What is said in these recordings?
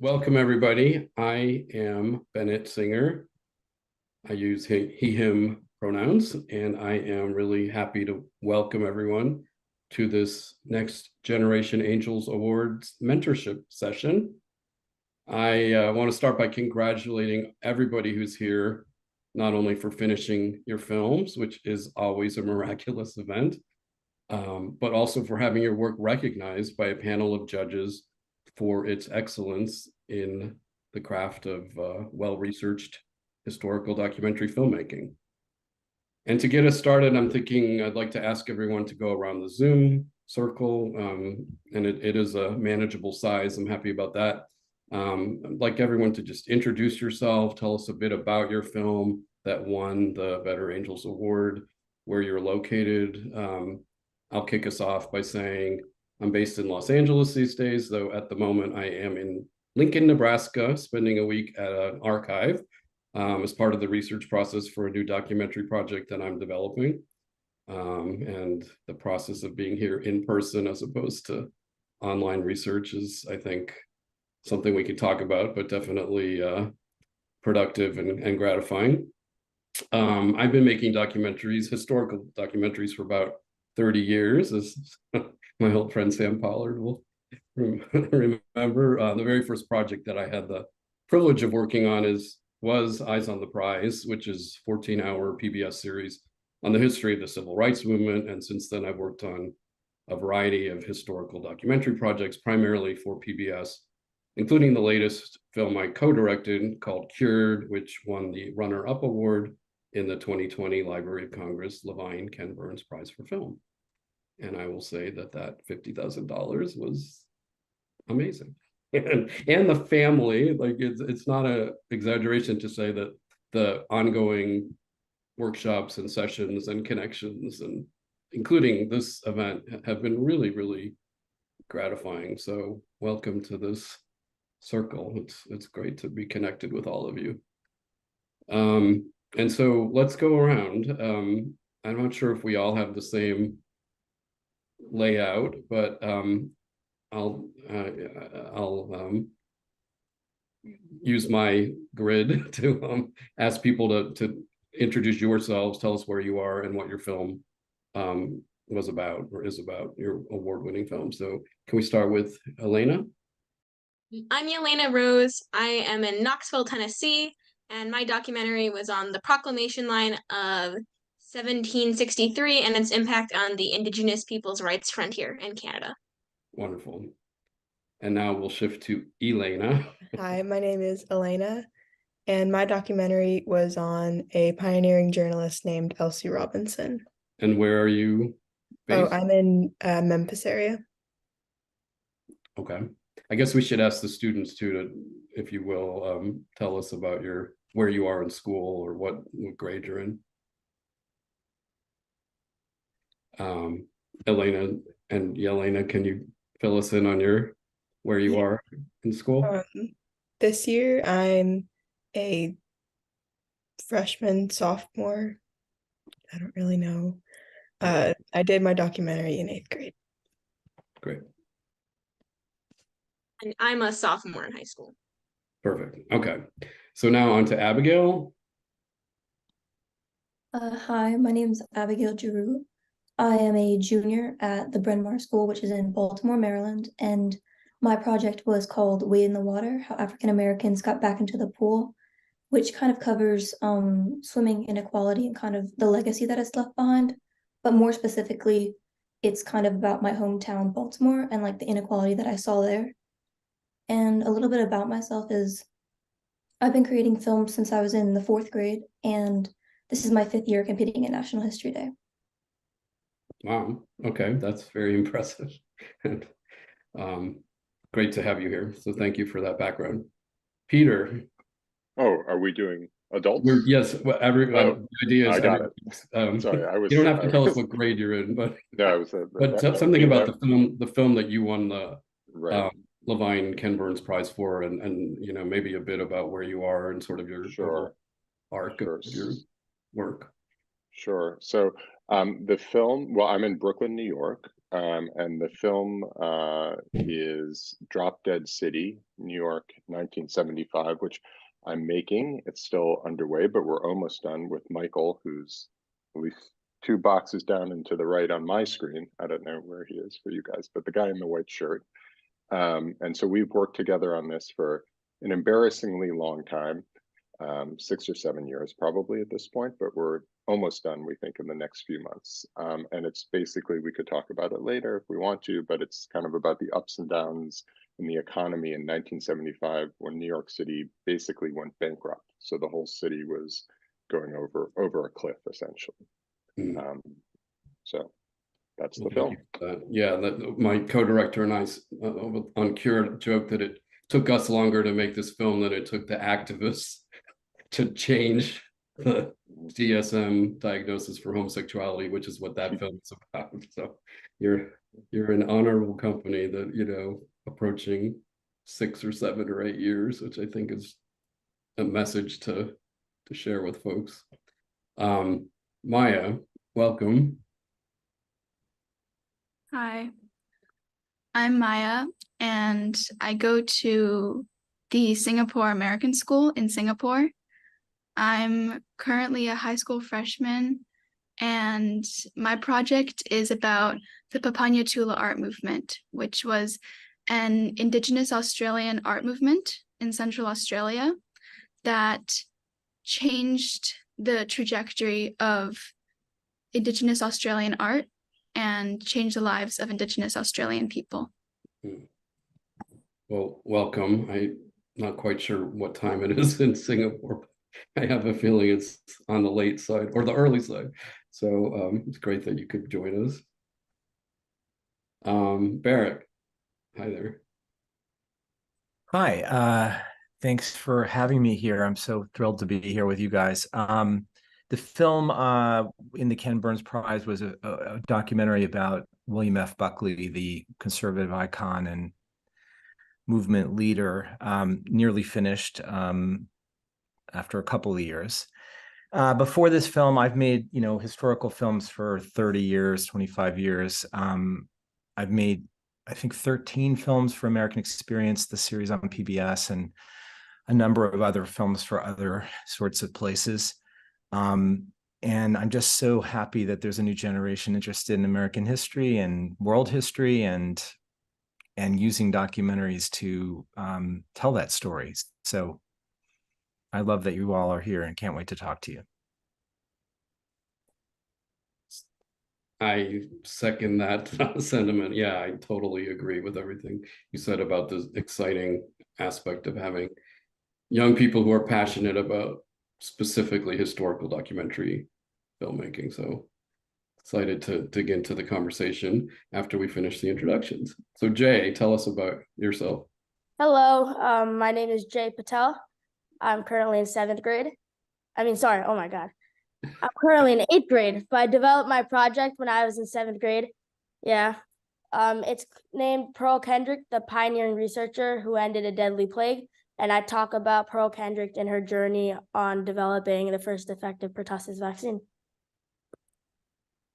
Welcome everybody. I am Bennet Singer. I use he, him pronouns, and I am really happy to welcome everyone to this Next Generation Angels Awards mentorship session. I want to start by congratulating everybody who's here, not only for finishing your films, which is always a miraculous event, but also for having your work recognized by a panel of judges for its excellence in the craft of well-researched historical documentary filmmaking. And to get us started, I'm thinking I'd like to ask everyone to go around the Zoom circle, and it is a manageable size. I'm happy about that. I'd like everyone to just introduce yourself, tell us a bit about your film that won the Better Angels Award, where you're located. I'll kick us off by saying I'm based in Los Angeles these days, though at the moment I am in Lincoln, Nebraska, spending a week at an archive as part of the research process for a new documentary project that I'm developing. And the process of being here in person as opposed to online research is, I think, something we could talk about, but definitely productive and gratifying. I've been making documentaries, historical documentaries, for about 30 years, as my old friend Sam Pollard will remember. The very first project that I had the privilege of working on was Eyes on the Prize, which is a 14-hour PBS series on the history of the civil rights movement. And since then, I've worked on a variety of historical documentary projects, primarily for PBS, including the latest film I co-directed called Cured, which won the runner-up award in the 2020 Library of Congress Lavine Ken Burns Prize for Film. And I will say that $50,000 was amazing. And the family, like it's not an exaggeration to say that the ongoing workshops and sessions and connections, and including this event, have been really, really gratifying. So welcome to this circle. It's great to be connected with all of you. And so let's go around. I'm not sure if we all have the same layout, but I'll use my grid to ask people to introduce yourselves, tell us where you are and what your film was about or is about, your award-winning film. So can we start with Elena? I'm Elena Rose. I am in Knoxville, Tennessee, and my documentary was on the proclamation line of 1763 and its impact on the Indigenous people's rights frontier in Canada. Wonderful. And now we'll shift to Elena. Hi, my name is Elena, and my documentary was on a pioneering journalist named Elsie Robinson. And where are you based? Oh, I'm in Memphis area. Okay. I guess we should ask the students too to, if you will, tell us about where you are in school or what grade you're in. Elena and Yelena, can you fill us in on where you are in school? This year I'm a freshman, sophomore. I don't really know. I did my documentary in 8th grade. Great. And I'm a sophomore in high school. Perfect. Okay. So now on to Abigail. Hi, my name is Abigail Giroux. I am a junior at the Bryn Mawr School, which is in Baltimore, Maryland, and my project was called Wade in the Water, How African Americans Got Back into the Pool, which kind of covers swimming inequality and kind of the legacy that it's left behind. But more specifically, it's kind of about my hometown, Baltimore, and like the inequality that I saw there. And a little bit about myself is I've been creating films since I was in the 4th grade, and this is my 5th year competing at National History Day. Wow. Okay, that's very impressive. And great to have you here. So thank you for that background. Peter. Oh, are we doing adults? Yes, well, the idea is I got it. Sorry, you don't have to tell us what grade you're in, but no, but something about the film that you won the right. Lavine Ken Burns Prize for, and maybe a bit about where you are and sort of your arc of your work. Sure. So the film, well, I'm in Brooklyn, New York, And the film is Drop Dead City, New York, 1975, which I'm making. It's still underway, but we're almost done with Michael, who's at least 2 boxes down and to the right on my screen. I don't know where he is for you guys, but the guy in the white shirt. And so we've worked together on this for an embarrassingly long time, 6 or 7 years probably at this point, but we're almost done, we think, in the next few months. And it's basically, we could talk about it later if we want to, but it's kind of about the ups and downs in the economy in 1975 when New York City basically went bankrupt. So the whole city was going over a cliff, essentially. So that's the film. Yeah, my co-director and I on Cure joked that it took us longer to make this film than it took the activists to change the DSM diagnosis for homosexuality, which is what that film is about. So you're an honorable company that, you know, approaching 6 or 7 or 8 years, which I think is a message to share with folks. Maya, welcome. Hi, I'm Maya, and I go to the Singapore American School in Singapore. I'm currently a high school freshman, and my project is about the Papunya Tula art movement, which was an Indigenous Australian art movement in Central Australia that changed the trajectory of Indigenous Australian art and change the lives of Indigenous Australian people. Well, welcome. I'm not quite sure what time it is in Singapore, but I have a feeling it's on the late side or the early side. So it's great that you could join us. Barak, hi there. Hi, thanks for having me here. I'm so thrilled to be here with you guys. The film in the Ken Burns Prize was a documentary about William F. Buckley, the conservative icon and movement leader, nearly finished after a couple of years. Before this film, I've made, you know, historical films for 30 years, 25 years. I've made, I think, 13 films for American Experience, the series on PBS, and a number of other films for other sorts of places. And I'm just so happy that there's a new generation interested in American history and world history and using documentaries to tell that story. So I love that you all are here and can't wait to talk to you. I second that sentiment. Yeah, I totally agree with everything you said about this exciting aspect of having young people who are passionate about specifically historical documentary filmmaking. So excited to dig into the conversation after we finish the introductions. So Jay, tell us about yourself. Hello, my name is Jay Patel. I'm currently in 7th grade. Oh my God. I'm currently in 8th grade, but I developed my project when I was in 7th grade. Yeah. It's named Pearl Kendrick, the pioneering researcher who ended a deadly plague. And I talk about Pearl Kendrick and her journey on developing the first effective pertussis vaccine.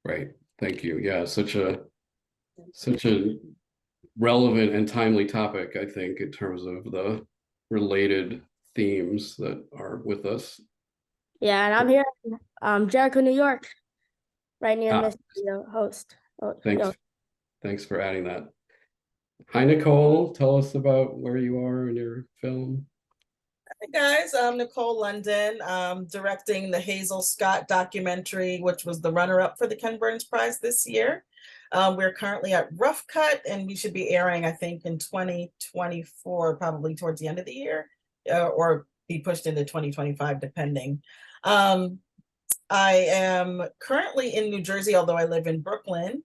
Right. Thank you. Yeah, such a relevant and timely topic, I think, in terms of the related themes that are with us. Yeah, and I'm here in Jericho, New York, right near Mr. Host. Thanks for adding that. Hi, Nicole. Tell us about where you are in your film. Hi guys, I'm Nicole London, directing the Hazel Scott documentary, which was the runner-up for the Ken Burns Prize this year. We're currently at Rough Cut, and we should be airing, I think, in 2024, probably towards the end of the year, or be pushed into 2025, depending. I am currently in New Jersey, although I live in Brooklyn,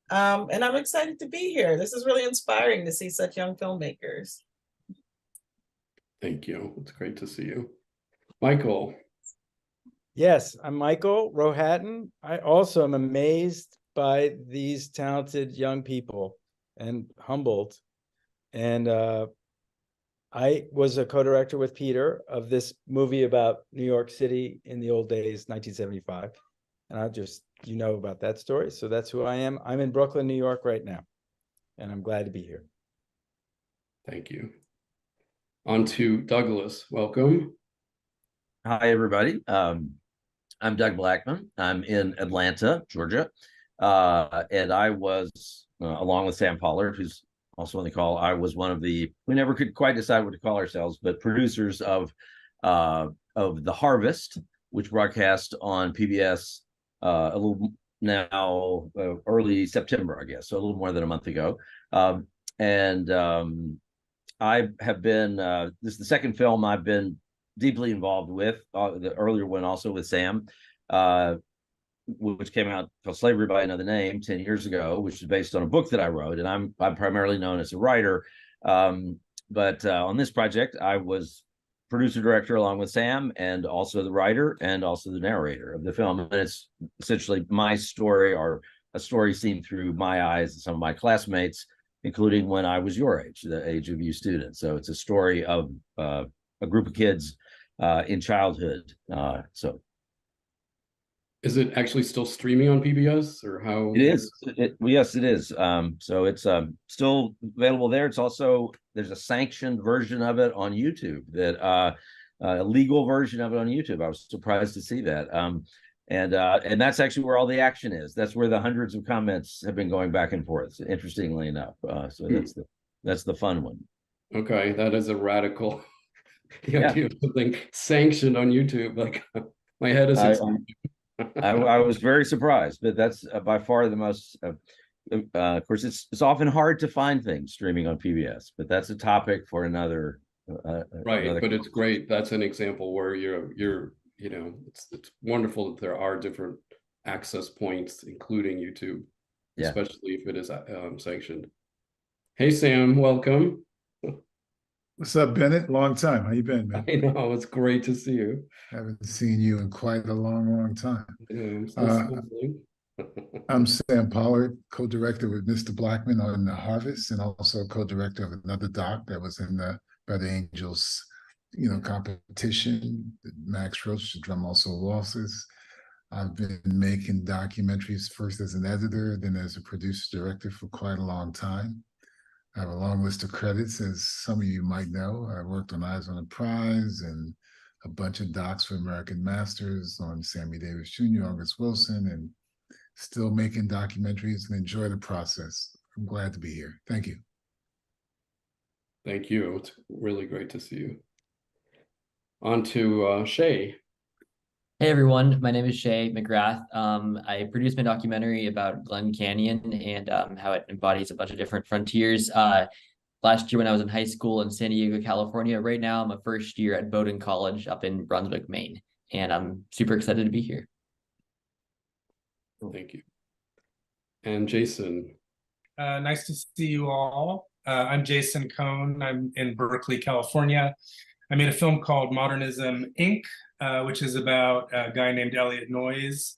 and I'm excited to be here. This is really inspiring to see such young filmmakers. Thank you. It's great to see you. Michael. Yes, I'm Michael Rohatton. I also am amazed by these talented young people and humbled. And I was a co-director with Peter of this movie about New York City in the old days, 1975. And I just you know about that story. So that's who I am. I'm in Brooklyn, New York right now, and I'm glad to be here. Thank you. On to Douglas. Welcome. Hi, everybody. I'm Doug Blackmon. I'm in Atlanta, Georgia. And I was, along with Sam Pollard, who's also on the call, I was one of the, we never could quite decide what to call ourselves, but producers of The Harvest, which broadcast on PBS a little now, early September, I guess, so a little more than a month ago. I have been, this is the second film I've been deeply involved with, the earlier one also with Sam, which came out called Slavery by Another Name 10 years ago, which is based on a book that I wrote, and I'm primarily known as a writer. But on this project, I was producer director along with Sam, and also the writer and also the narrator of the film. And it's essentially my story, or a story seen through my eyes and some of my classmates, including when I was your age, the age of you students. So it's a story of a group of kids in childhood. So is it actually still streaming on PBS, or how? It is. Yes, it is. So it's still available there. It's also, there's a sanctioned version of it on YouTube, that a legal version of it on YouTube. I was surprised to see that. And that's actually where all the action is. That's where the hundreds of comments have been going back and forth, interestingly enough. So that's the fun one. Okay, that is a radical the idea of something sanctioned on YouTube. Like, my head is I was very surprised, but that's by far the most of course it's often hard to find things streaming on PBS, but that's a topic for another right. But it's great. That's an example where you're you know, it's wonderful that there are different access points, including YouTube, especially if it is sanctioned. Hey, Sam, welcome. What's up, Bennett? Long time. How you been, man? I know, it's great to see you. Haven't seen you in quite a long time. Yeah, I'm Sam Pollard, co-director with Mr. Blackmon on The Harvest, and also co-director of another doc that was in the Brother Angels, competition. Max Roach, the Drum Also Losses. I've been making documentaries first as an editor, then as a producer director for quite a long time. I have a long list of credits, as some of you might know. I worked on Eyes on the Prize and a bunch of docs for American Masters on Sammy Davis Jr., August Wilson, and still making documentaries and enjoy the process. I'm glad to be here. Thank you. Thank you. It's really great to see you. On to Shay. Hey everyone, my name is Shay McGrath. I produced my documentary about Glen Canyon and how it embodies a bunch of different frontiers. Last year when I was in high school in San Diego, California. Right now I'm a first year at Bowdoin College up in Brunswick, Maine, and I'm super excited to be here. Thank you. And Jason. Nice to see you all. I'm Jason Cohn. I'm in Berkeley, California. I made a film called Modernism, Inc., which is about a guy named Elliot Noyes,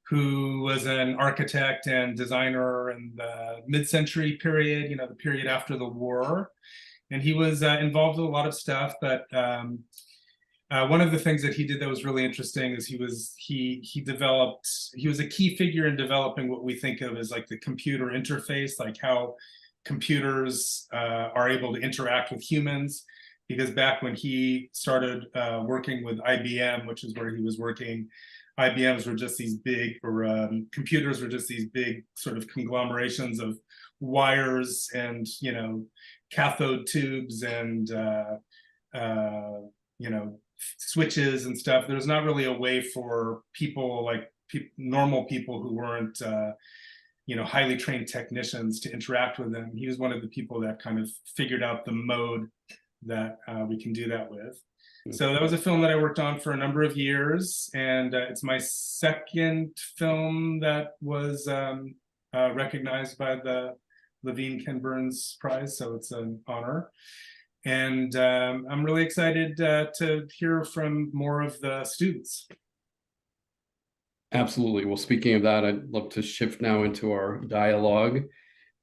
who was an architect and designer in the mid-century period, the period after the war. And he was involved with a lot of stuff, but one of the things that he did that was really interesting is he was a key figure in developing what we think of as like the computer interface, like how computers are able to interact with humans. Because back when he started working with IBM, which is where he was working, IBMs were just these big, or computers were just these big sort of conglomerations of wires and, cathode tubes and, switches and stuff. There's not really a way for people like normal people who weren't, highly trained technicians to interact with them. He was one of the people that kind of figured out the mode that we can do that with. So that was a film that I worked on for a number of years, and it's my second film that was recognized by the Lavine Ken Burns Prize, so it's an honor. And I'm really excited to hear from more of the students. Absolutely. Well, speaking of that, I'd love to shift now into our dialogue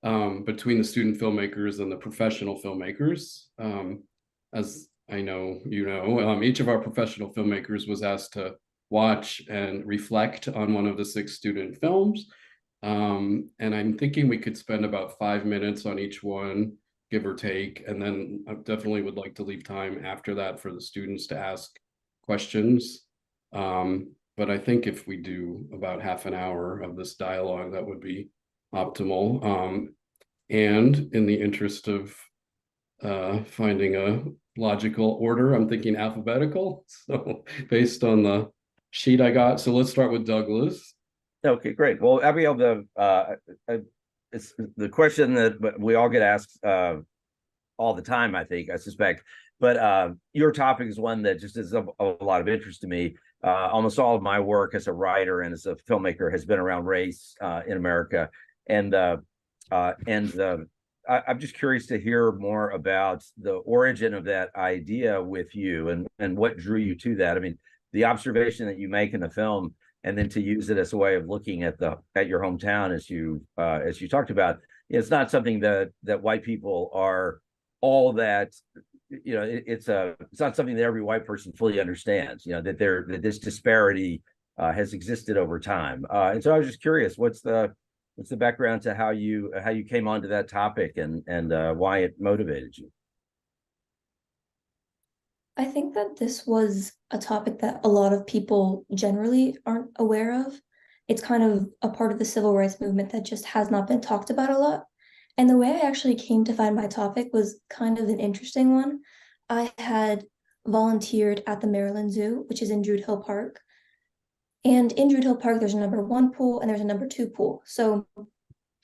between the student filmmakers and the professional filmmakers. As I know, each of our professional filmmakers was asked to watch and reflect on one of the 6 student films. And I'm thinking we could spend about 5 minutes on each one, give or take. And then I definitely would like to leave time after that for the students to ask questions. But I think if we do about half an hour of this dialogue, that would be optimal. And in the interest of finding a logical order, I'm thinking alphabetical. So based on the sheet I got. So let's start with Douglas. Okay, great. Well, Abigail, it's the question that we all get asked all the time, I suspect. But your topic is one that just is of a lot of interest to me. Almost all of my work as a writer and as a filmmaker has been around race in America. And I'm just curious to hear more about the origin of that idea with you and what drew you to that. I mean, the observation that you make in the film, and then to use it as a way of looking at your hometown, as you talked about, it's not something that white people are all that. It's not something that every white person fully understands. That this disparity has existed over time. And so I was just curious, what's the background to how you came onto that topic and why it motivated you? I think that this was a topic that a lot of people generally aren't aware of. It's kind of a part of the civil rights movement that just has not been talked about a lot. And the way I actually came to find my topic was kind of an interesting one. I had volunteered at the Maryland Zoo, which is in Druid Hill Park. And in Druid Hill Park, there's a #1 pool and there's a #2 pool. So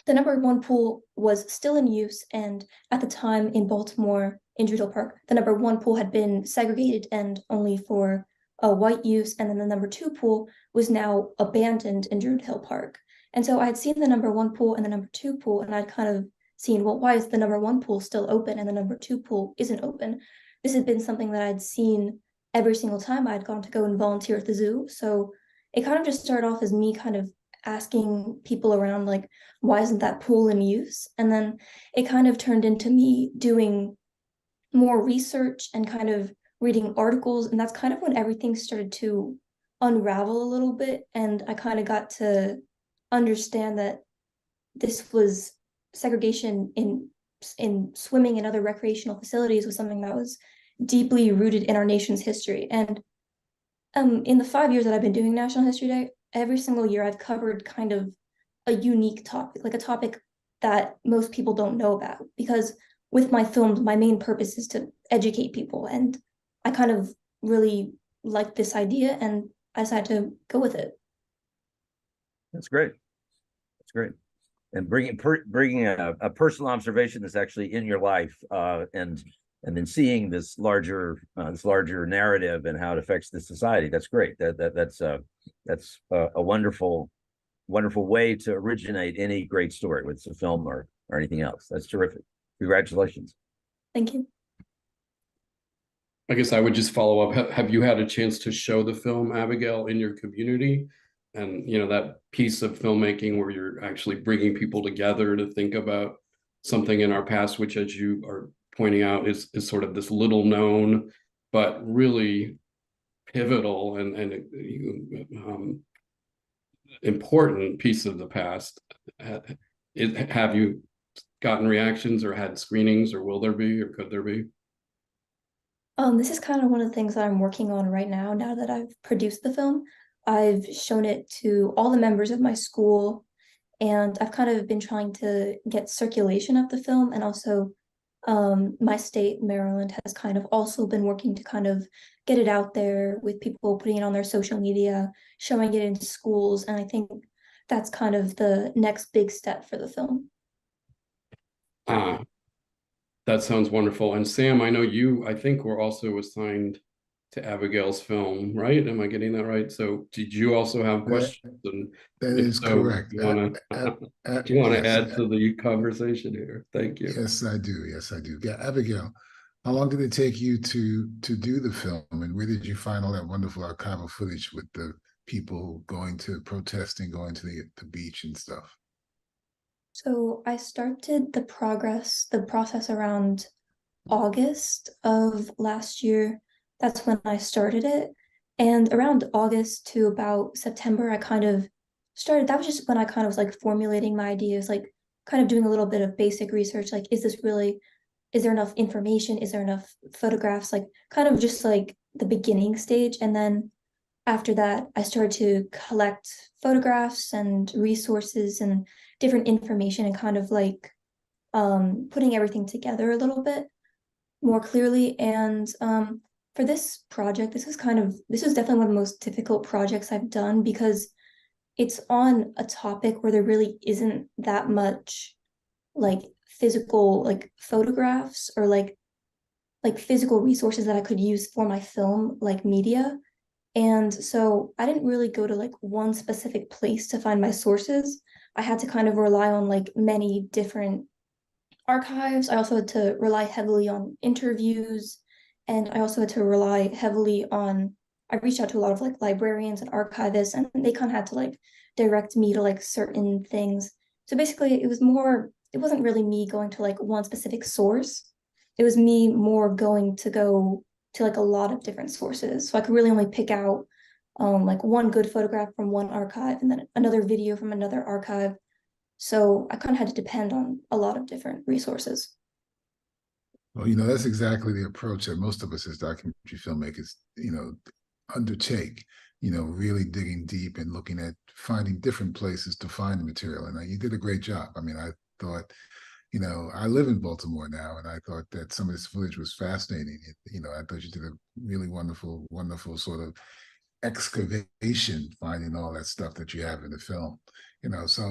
the #1 pool was still in use, and at the time in Baltimore, in Druid Hill Park, the #1 pool had been segregated and only for white use, and then the #2 pool was now abandoned in Druid Hill Park. And so I had seen the #1 pool and the #2 pool, and I'd kind of seen, well, why is the #1 pool still open and the #2 pool isn't open? This had been something that I'd seen every single time I'd gone to go and volunteer at the zoo. So it kind of just started off as me kind of asking people around, like, why isn't that pool in use? And then it kind of turned into me doing more research and kind of reading articles. And that's kind of when everything started to unravel a little bit. And I kind of got to understand that this was segregation in swimming and other recreational facilities was something that was deeply rooted in our nation's history. And in the 5 years that I've been doing National History Day, every single year I've covered kind of a unique topic, like a topic that most people don't know about. Because with my films, my main purpose is to educate people. And I kind of really liked this idea and I decided to go with it. That's great. That's great. And bringing a personal observation that's actually in your life, and then seeing this larger narrative and how it affects the society. That's great. That's a wonderful way to originate any great story, whether it's a film or anything else. That's terrific. Congratulations. Thank you. I guess I would just follow up. Have you had a chance to show the film, Abigail, in your community? And that piece of filmmaking where you're actually bringing people together to think about something in our past, which, as you are pointing out, is sort of this little known but really pivotal and important piece of the past. Have you gotten reactions or had screenings, or will there be, or could there be? This is kind of one of the things that I'm working on right now that I've produced the film. I've shown it to all the members of my school, and I've kind of been trying to get circulation of the film, and also my state, Maryland, has kind of also been working to kind of get it out there with people putting it on their social media, showing it in schools, and I think that's kind of the next big step for the film. That sounds wonderful. And Sam, I know I think were also assigned to Abigail's film, right? Am I getting that right? So did you also have questions? And that is so, correct. Do you want to add to the conversation here? Thank you. Yes, I do. Yes, I do. Yeah, Abigail, how long did it take you to do the film, and where did you find all that wonderful archival footage with the people going to protesting, going to the beach and stuff? So I started the process around August of last year. That's when I started it. And around August to about September, I kind of started, that was just when I kind of was like formulating my ideas, like kind of doing a little bit of basic research, like, is there enough information? Is there enough photographs? Like kind of just like the beginning stage. And then after that, I started to collect photographs and resources and different information and kind of like putting everything together a little bit more clearly. And for this project, this was definitely one of the most difficult projects I've done because it's on a topic where there really isn't that much like physical like photographs or like physical resources that I could use for my film like media. And so I didn't really go to like one specific place to find my sources. I had to kind of rely on like many different archives. I also had to rely heavily on interviews, and I also had to rely heavily on, I reached out to a lot of like librarians and archivists, and they kind of had to like direct me to like certain things. So basically it wasn't really me going to like one specific source. It was me more going to go to like a lot of different sources. So I could really only pick out like one good photograph from one archive and then another video from another archive. So I kind of had to depend on a lot of different resources. Well, that's exactly the approach that most of us as documentary filmmakers, undertake, really digging deep and looking at finding different places to find the material. And you did a great job. I mean, I thought, I live in Baltimore now, and I thought that some of this footage was fascinating. I thought you did a really wonderful, wonderful sort of excavation, finding all that stuff that you have in the film. So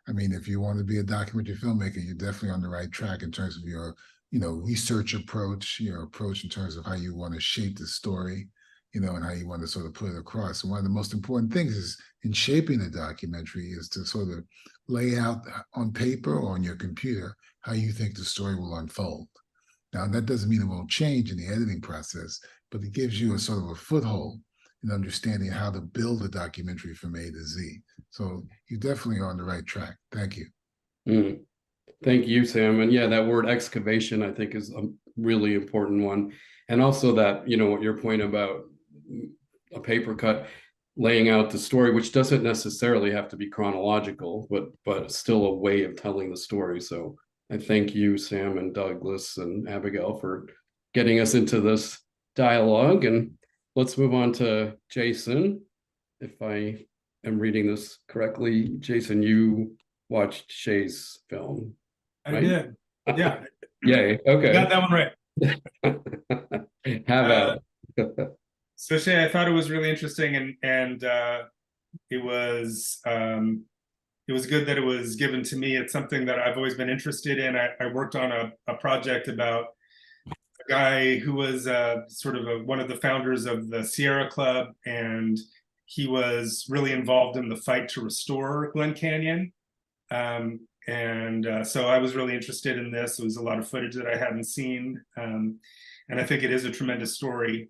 I mean, if you want to be a documentary filmmaker, you're definitely on the right track in terms of your, research approach, your approach in terms of how you want to shape the story, and how you want to sort of put it across. And one of the most important things is in shaping a documentary is to sort of lay out on paper or on your computer how you think the story will unfold. Now, that doesn't mean it won't change in the editing process, but it gives you a sort of a foothold in understanding how to build a documentary from A to Z. So you definitely are on the right track. Thank you. Mm. Thank you, Sam. And yeah, that word excavation, I think, is a really important one. And also that, what your point about a paper cut, laying out the story, which doesn't necessarily have to be chronological, but still a way of telling the story. So I thank you, Sam and Douglas and Abigail, for getting us into this dialogue. And let's move on to Jason. If I am reading this correctly, Jason, you watched Shay's film. I did. Yeah. Yay. Okay. Got that one right. Have at it. So Shay, I thought it was really interesting, and it was good that it was given to me. It's something that I've always been interested in. I worked on a project about a guy who was sort of one of the founders of the Sierra Club, and he was really involved in the fight to restore Glen Canyon. So I was really interested in this. There was a lot of footage that I hadn't seen, and I think it is a tremendous story.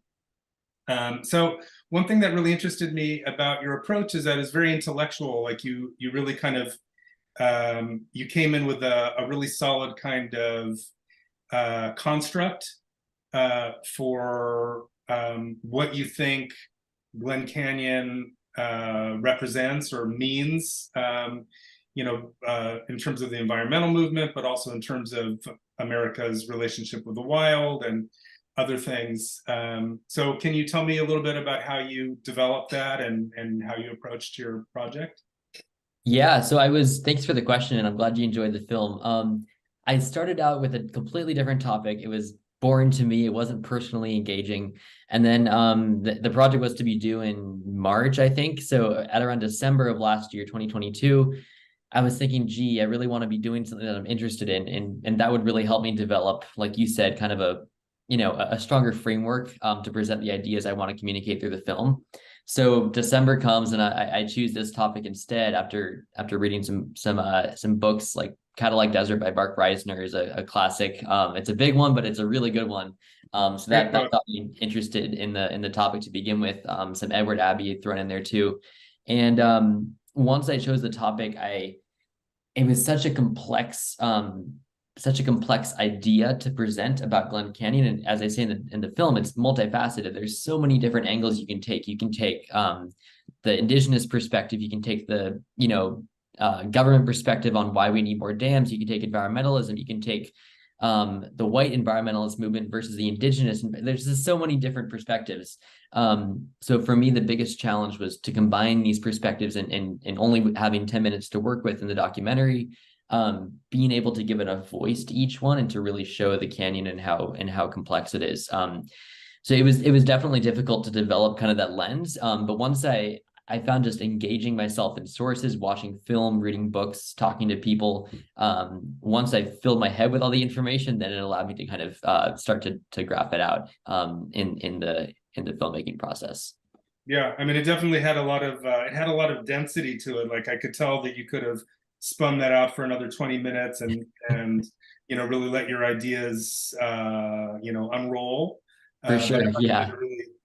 So one thing that really interested me about your approach is that it's very intellectual. Like you really kind of, you came in with a really solid kind of construct for what you think Glen Canyon represents or means, in terms of the environmental movement, but also in terms of America's relationship with the wild and other things. So can you tell me a little bit about how you developed that and how you approached your project? Yeah, so thanks for the question, and I'm glad you enjoyed the film. I started out with a completely different topic. It was boring to me. It wasn't personally engaging. And then the project was to be due in March, I think. So at around December of last year, 2022, I was thinking, gee, I really want to be doing something that I'm interested in. And that would really help me develop, like you said, kind of a stronger framework to present the ideas I want to communicate through the film. So December comes and I choose this topic instead after reading some books like Cadillac Desert by Mark Reisner is a classic. It's a big one, but it's a really good one. So that got me interested in the topic to begin with. Some Edward Abbey thrown in there too. And once I chose the topic, it was such a complex such a complex idea to present about Glen Canyon. And as I say in the film, it's multifaceted. There's so many different angles you can take. You can take the indigenous perspective. You can take the, government perspective on why we need more dams. You can take environmentalism. You can take the white environmentalist movement versus the indigenous. There's just so many different perspectives. So for me, the biggest challenge was to combine these perspectives and only having 10 minutes to work with in the documentary, being able to give it a voice to each one and to really show the canyon and how complex it is. So it was definitely difficult to develop kind of that lens. But once I found just engaging myself in sources, watching film, reading books, talking to people. Once I filled my head with all the information, then it allowed me to kind of start to graph it out in the filmmaking process. Yeah, I mean, it definitely had a lot of density to it. Like I could tell that you could have spun that out for another 20 minutes and really let your ideas unroll. For sure, But I thought you yeah. did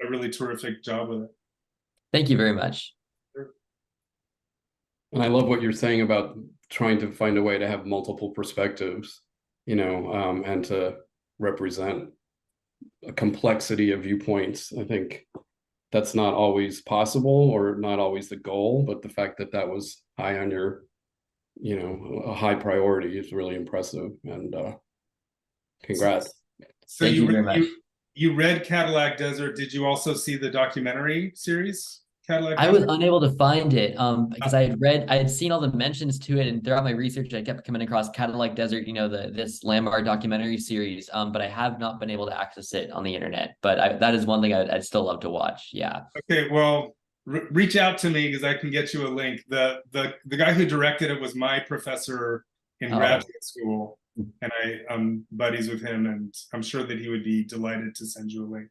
a really terrific job with it. Thank you very much. And I love what you're saying about trying to find a way to have multiple perspectives, and to represent a complexity of viewpoints. I think that's not always possible or not always the goal, but the fact that that was high on your, a high priority is really impressive. And congrats. So Thank you very much. You read Cadillac Desert. Did you also see the documentary series? Cadillac I was Desert? unable to find it because I had seen all the mentions to it, and throughout my research, I kept coming across Cadillac Desert, this landmark documentary series. But I have not been able to access it on the internet. But that is one thing I'd still love to watch. Yeah. Okay, well, reach out to me because I can get you a link. The guy who directed it was my professor in graduate school, and I'm buddies with him, and I'm sure that he would be delighted to send you a link.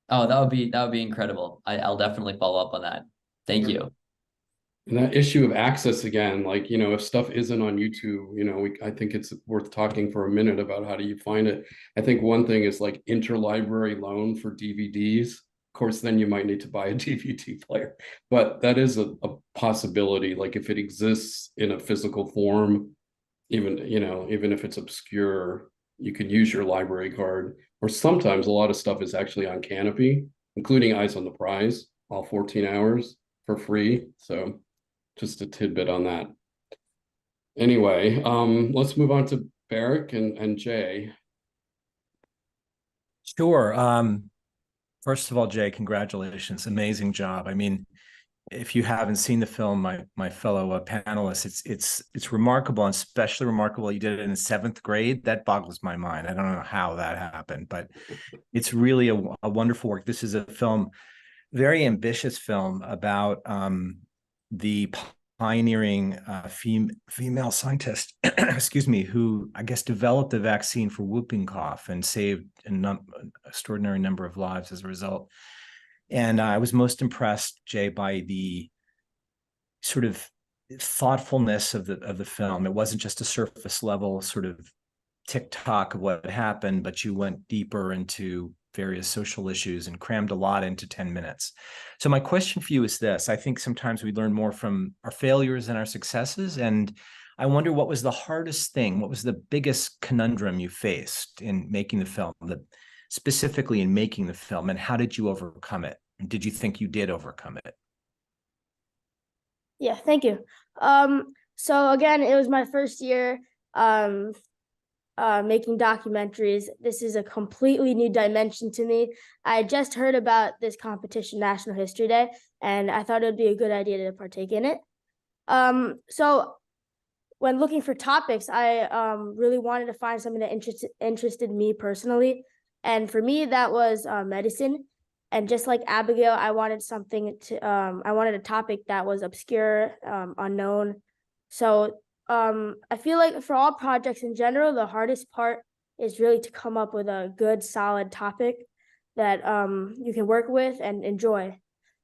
Oh, that would be incredible. I'll definitely follow up on that. Thank you. And that issue of access again, like, if stuff isn't on YouTube, I think it's worth talking for a minute about how do you find it. I think one thing is like interlibrary loan for DVDs. Of course, then you might need to buy a DVD player, but that is a possibility. Like if it exists in a physical form, even if it's obscure, you could use your library card. Or sometimes a lot of stuff is actually on Canopy, including Eyes on the Prize, all 14 hours for free. So just a tidbit on that. Anyway, let's move on to Barak and Jay. Sure. First of all, Jay, congratulations. Amazing job. I mean, if you haven't seen the film, my fellow panelists, it's remarkable, and especially remarkable you did it in 7th grade. That boggles my mind. I don't know how that happened, but it's really a wonderful work. This is a film, very ambitious film about the pioneering female scientist, excuse me, who I guess developed the vaccine for whooping cough and saved an extraordinary number of lives as a result. And I was most impressed, Jay, by the sort of thoughtfulness of the film. It wasn't just a surface level sort of tick-tock of what happened, but you went deeper into various social issues and crammed a lot into 10 minutes. So my question for you is this. I think sometimes we learn more from our failures than our successes. And I wonder, what was the hardest thing? What was the biggest conundrum you faced in making the film, specifically in making the film, and how did you overcome it? And did you think you did overcome it? Yeah, thank you. So again, it was my first year making documentaries. This is a completely new dimension to me. I just heard about this competition, National History Day, and I thought it would be a good idea to partake in it. So when looking for topics, I really wanted to find something that interested me personally. And for me, that was medicine. And just like Abigail, I wanted I wanted a topic that was obscure, unknown. So I feel like for all projects in general, the hardest part is really to come up with a good, solid topic that you can work with and enjoy.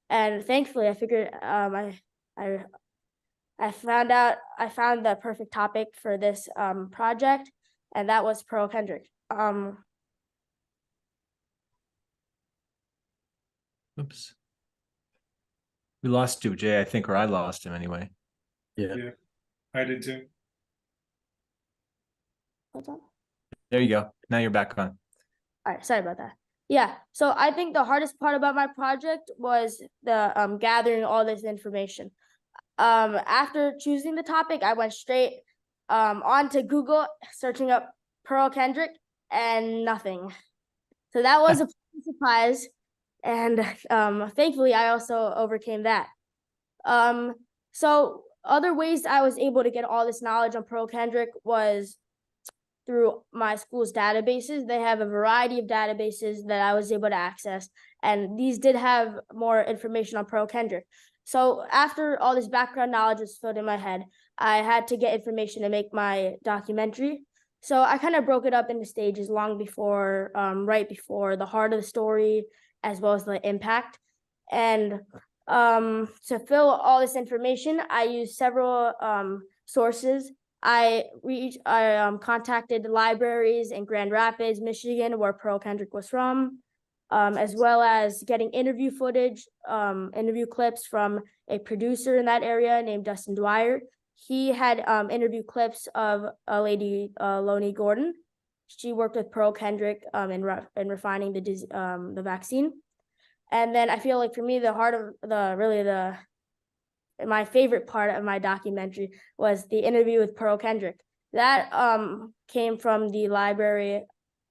And thankfully, I figured I found the perfect topic for this project, and that was Pearl Kendrick. Oops. We lost you, Jay, I think, or I lost him anyway. Yeah, I did too. Hold on. There you go. Now you're back on. All right, sorry about that. Yeah, so I think the hardest part about my project was the gathering all this information. After choosing the topic, I went straight onto Google, searching up Pearl Kendrick, and nothing. So that was a surprise, and thankfully I also overcame that. So other ways I was able to get all this knowledge on Pearl Kendrick was through my school's databases. They have a variety of databases that I was able to access, and these did have more information on Pearl Kendrick. So after all this background knowledge was filled in my head, I had to get information to make my documentary. So I kind of broke it up into stages long before, right before the heart of the story, as well as the impact. And to fill all this information, I used several sources. I contacted libraries in Grand Rapids, Michigan, where Pearl Kendrick was from, as well as getting interview footage, interview clips from a producer in that area named Dustin Dwyer. He had interview clips of a lady, Lonnie Gordon. She worked with Pearl Kendrick in refining the vaccine. And then I feel like for me, the heart of my favorite part of my documentary was the interview with Pearl Kendrick. That came from the library,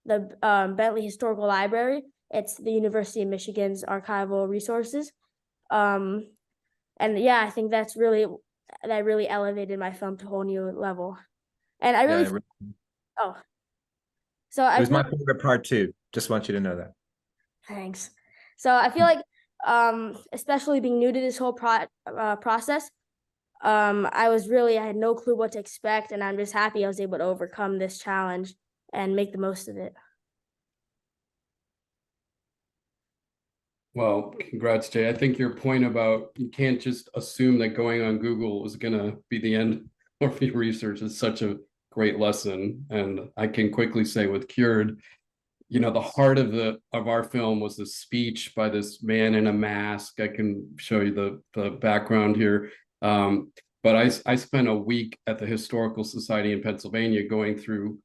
the Bentley Historical Library. It's the University of Michigan's archival resources. And yeah, I think that really elevated my film to a whole new level. And I really, so It was my favorite part too. Just want you to know that. Thanks. So I feel like, especially being new to this whole process, I had no clue what to expect, and I'm just happy I was able to overcome this challenge and make the most of it. Well, congrats, Jay. I think your point about you can't just assume that going on Google is going to be the end of your research is such a great lesson. And I can quickly say with Cured, you know, the heart of our film was the speech by this man in a mask. I can show you the background here. But I spent a week at the Historical Society in Pennsylvania going through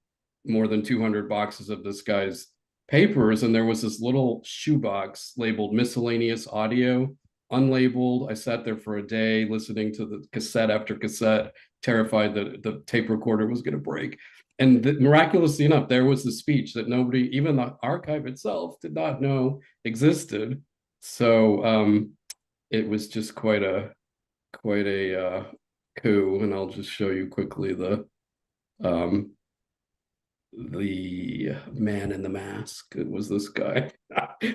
more than 200 boxes of this guy's papers, and there was this little shoebox labeled miscellaneous audio, unlabeled. I sat there for a day listening to the cassette after cassette, terrified that the tape recorder was going to break. And miraculously enough, there was the speech that nobody, even the archive itself, did not know existed. So it was just quite a coup. And I'll just show you quickly the man in the mask. It was this guy,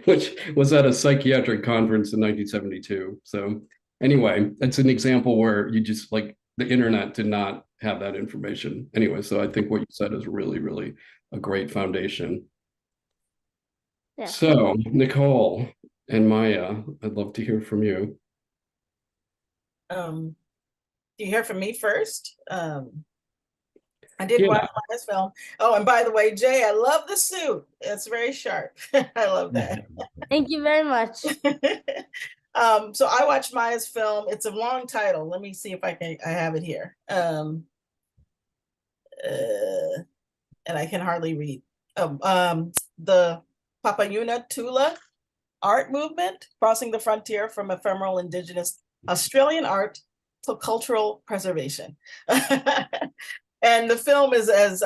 which was at a psychiatric conference in 1972. So anyway, it's an example where you just like the internet did not have that information anyway. So I think what you said is really, really a great foundation. Yeah. So Nicole and Maya, I'd love to hear from you. Do you hear from me first? I did watch Maya's film. Oh, and by the way, Jay, I love the suit. It's very sharp. I love that. Thank you very much. So I watched Maya's film. It's a long title. Let me see if I have it here. And I can hardly read. The Papayuna Tula art movement, crossing the frontier from ephemeral indigenous Australian art to cultural preservation. And the film is as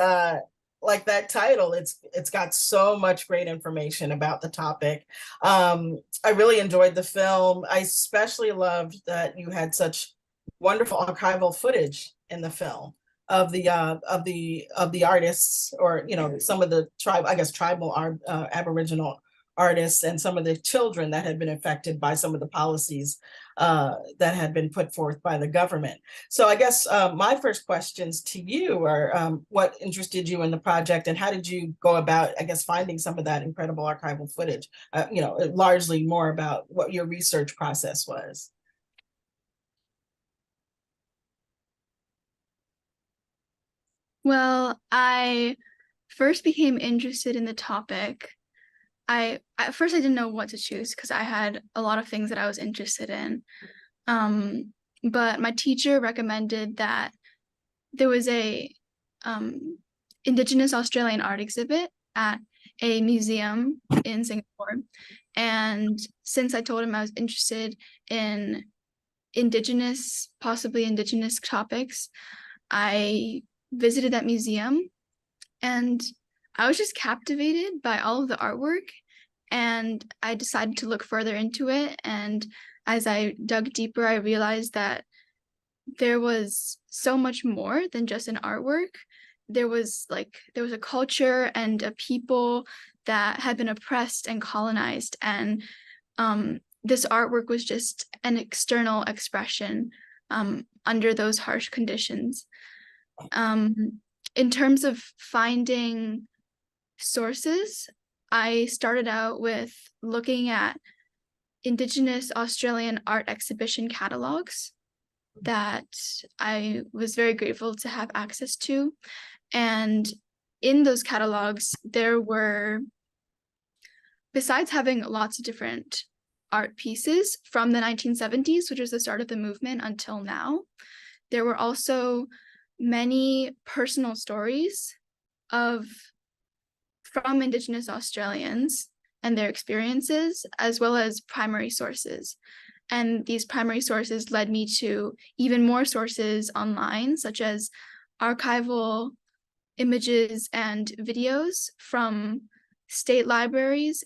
like that title, it's got so much great information about the topic. I really enjoyed the film. I especially loved that you had such wonderful archival footage in the film of the artists, or some of the tribal Aboriginal artists, and some of the children that had been affected by some of the policies that had been put forth by the government. So I guess my first questions to you are, what interested you in the project, and how did you go about, I guess, finding some of that incredible archival footage? Largely more about what your research process was. Well, I first became interested in the topic. At first I didn't know what to choose because I had a lot of things that I was interested in. But my teacher recommended that there was a Indigenous Australian art exhibit at a museum in Singapore. And since I told him I was interested in possibly indigenous topics, I visited that museum and I was just captivated by all of the artwork, and I decided to look further into it. And as I dug deeper, I realized that there was so much more than just an artwork. There was a culture and a people that had been oppressed and colonized, and this artwork was just an external expression under those harsh conditions. In terms of finding sources, I started out with looking at Indigenous Australian art exhibition catalogs that I was very grateful to have access to. And in those catalogs, there were, besides having lots of different art pieces from the 1970s, which was the start of the movement, until now, there were also many personal stories from Indigenous Australians and their experiences, as well as primary sources. And these primary sources led me to even more sources online, such as archival images and videos from state libraries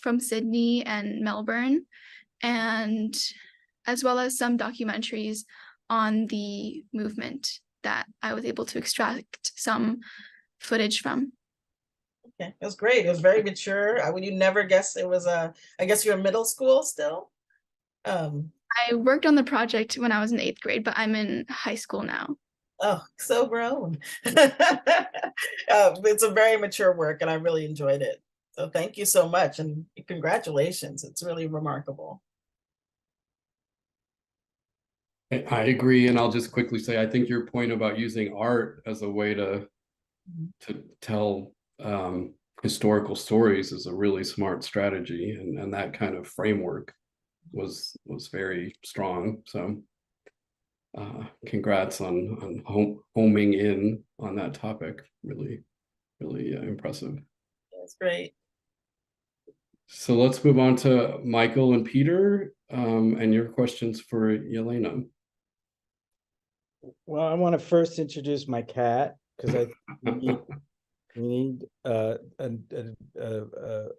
from Sydney and Melbourne, and as well as some documentaries on the movement that I was able to extract some footage from. Okay, it was great. It was very mature. I would you never guess it was I guess you're in middle school still? I worked on the project when I was in 8th grade, but I'm in high school now. Oh, so grown. It's a very mature work and I really enjoyed it. So thank you so much and congratulations. It's really remarkable. I agree, and I'll just quickly say, I think your point about using art as a way to tell historical stories is a really smart strategy, and that kind of framework was very strong. So congrats on homing in on that topic. Really impressive. That's great. So let's move on to Michael and Peter, and your questions for Yelena. Well, I want to first introduce my cat because we need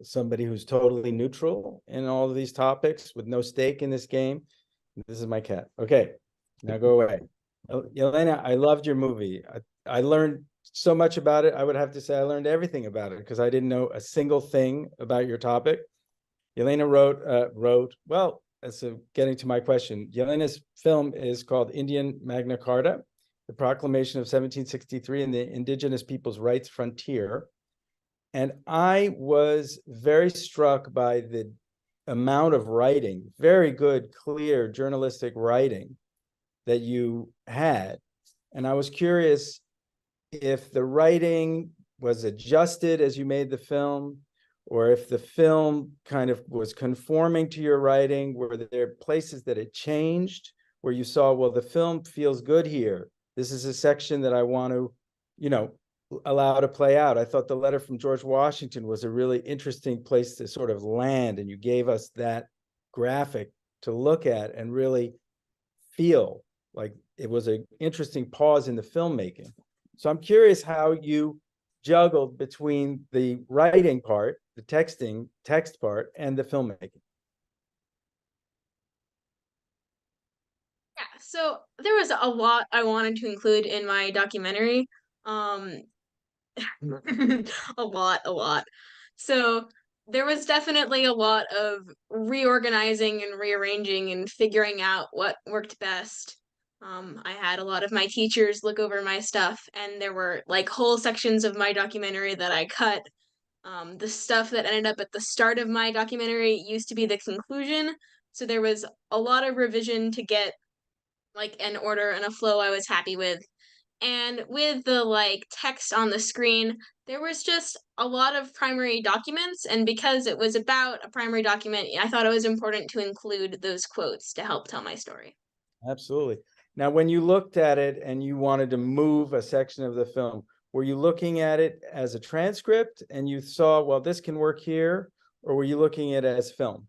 somebody who's totally neutral in all of these topics with no stake in this game. This is my cat. Okay, now go away. Yelena, I loved your movie. I learned so much about it. I would have to say I learned everything about it because I didn't know a single thing about your topic. Yelena wrote, well, so getting to my question, Yelena's film is called Indian Magna Carta, the Proclamation of 1763 and the Indigenous People's Rights Frontier. And I was very struck by the amount of writing, very good, clear journalistic writing that you had. And I was curious if the writing was adjusted as you made the film, or if the film kind of was conforming to your writing. Were there places that it changed where you saw, well, the film feels good here. This is a section that I want to, allow to play out. I thought the letter from George Washington was a really interesting place to sort of land, and you gave us that graphic to look at and really feel like it was an interesting pause in the filmmaking. So I'm curious how you juggled between the writing part, the text part, and the filmmaking. Yeah, so there was a lot I wanted to include in my documentary. A lot. So there was definitely a lot of reorganizing and rearranging and figuring out what worked best. I had a lot of my teachers look over my stuff, and there were like whole sections of my documentary that I cut. The stuff that ended up at the start of my documentary used to be the conclusion, so there was a lot of revision to get like an order and a flow I was happy with. And with the like text on the screen, there was just a lot of primary documents, and because it was about a primary document, I thought it was important to include those quotes to help tell my story. Absolutely. Now, when you looked at it and you wanted to move a section of the film, Were you looking at it as a transcript and you saw, well, this can work here, or were you looking at it as film?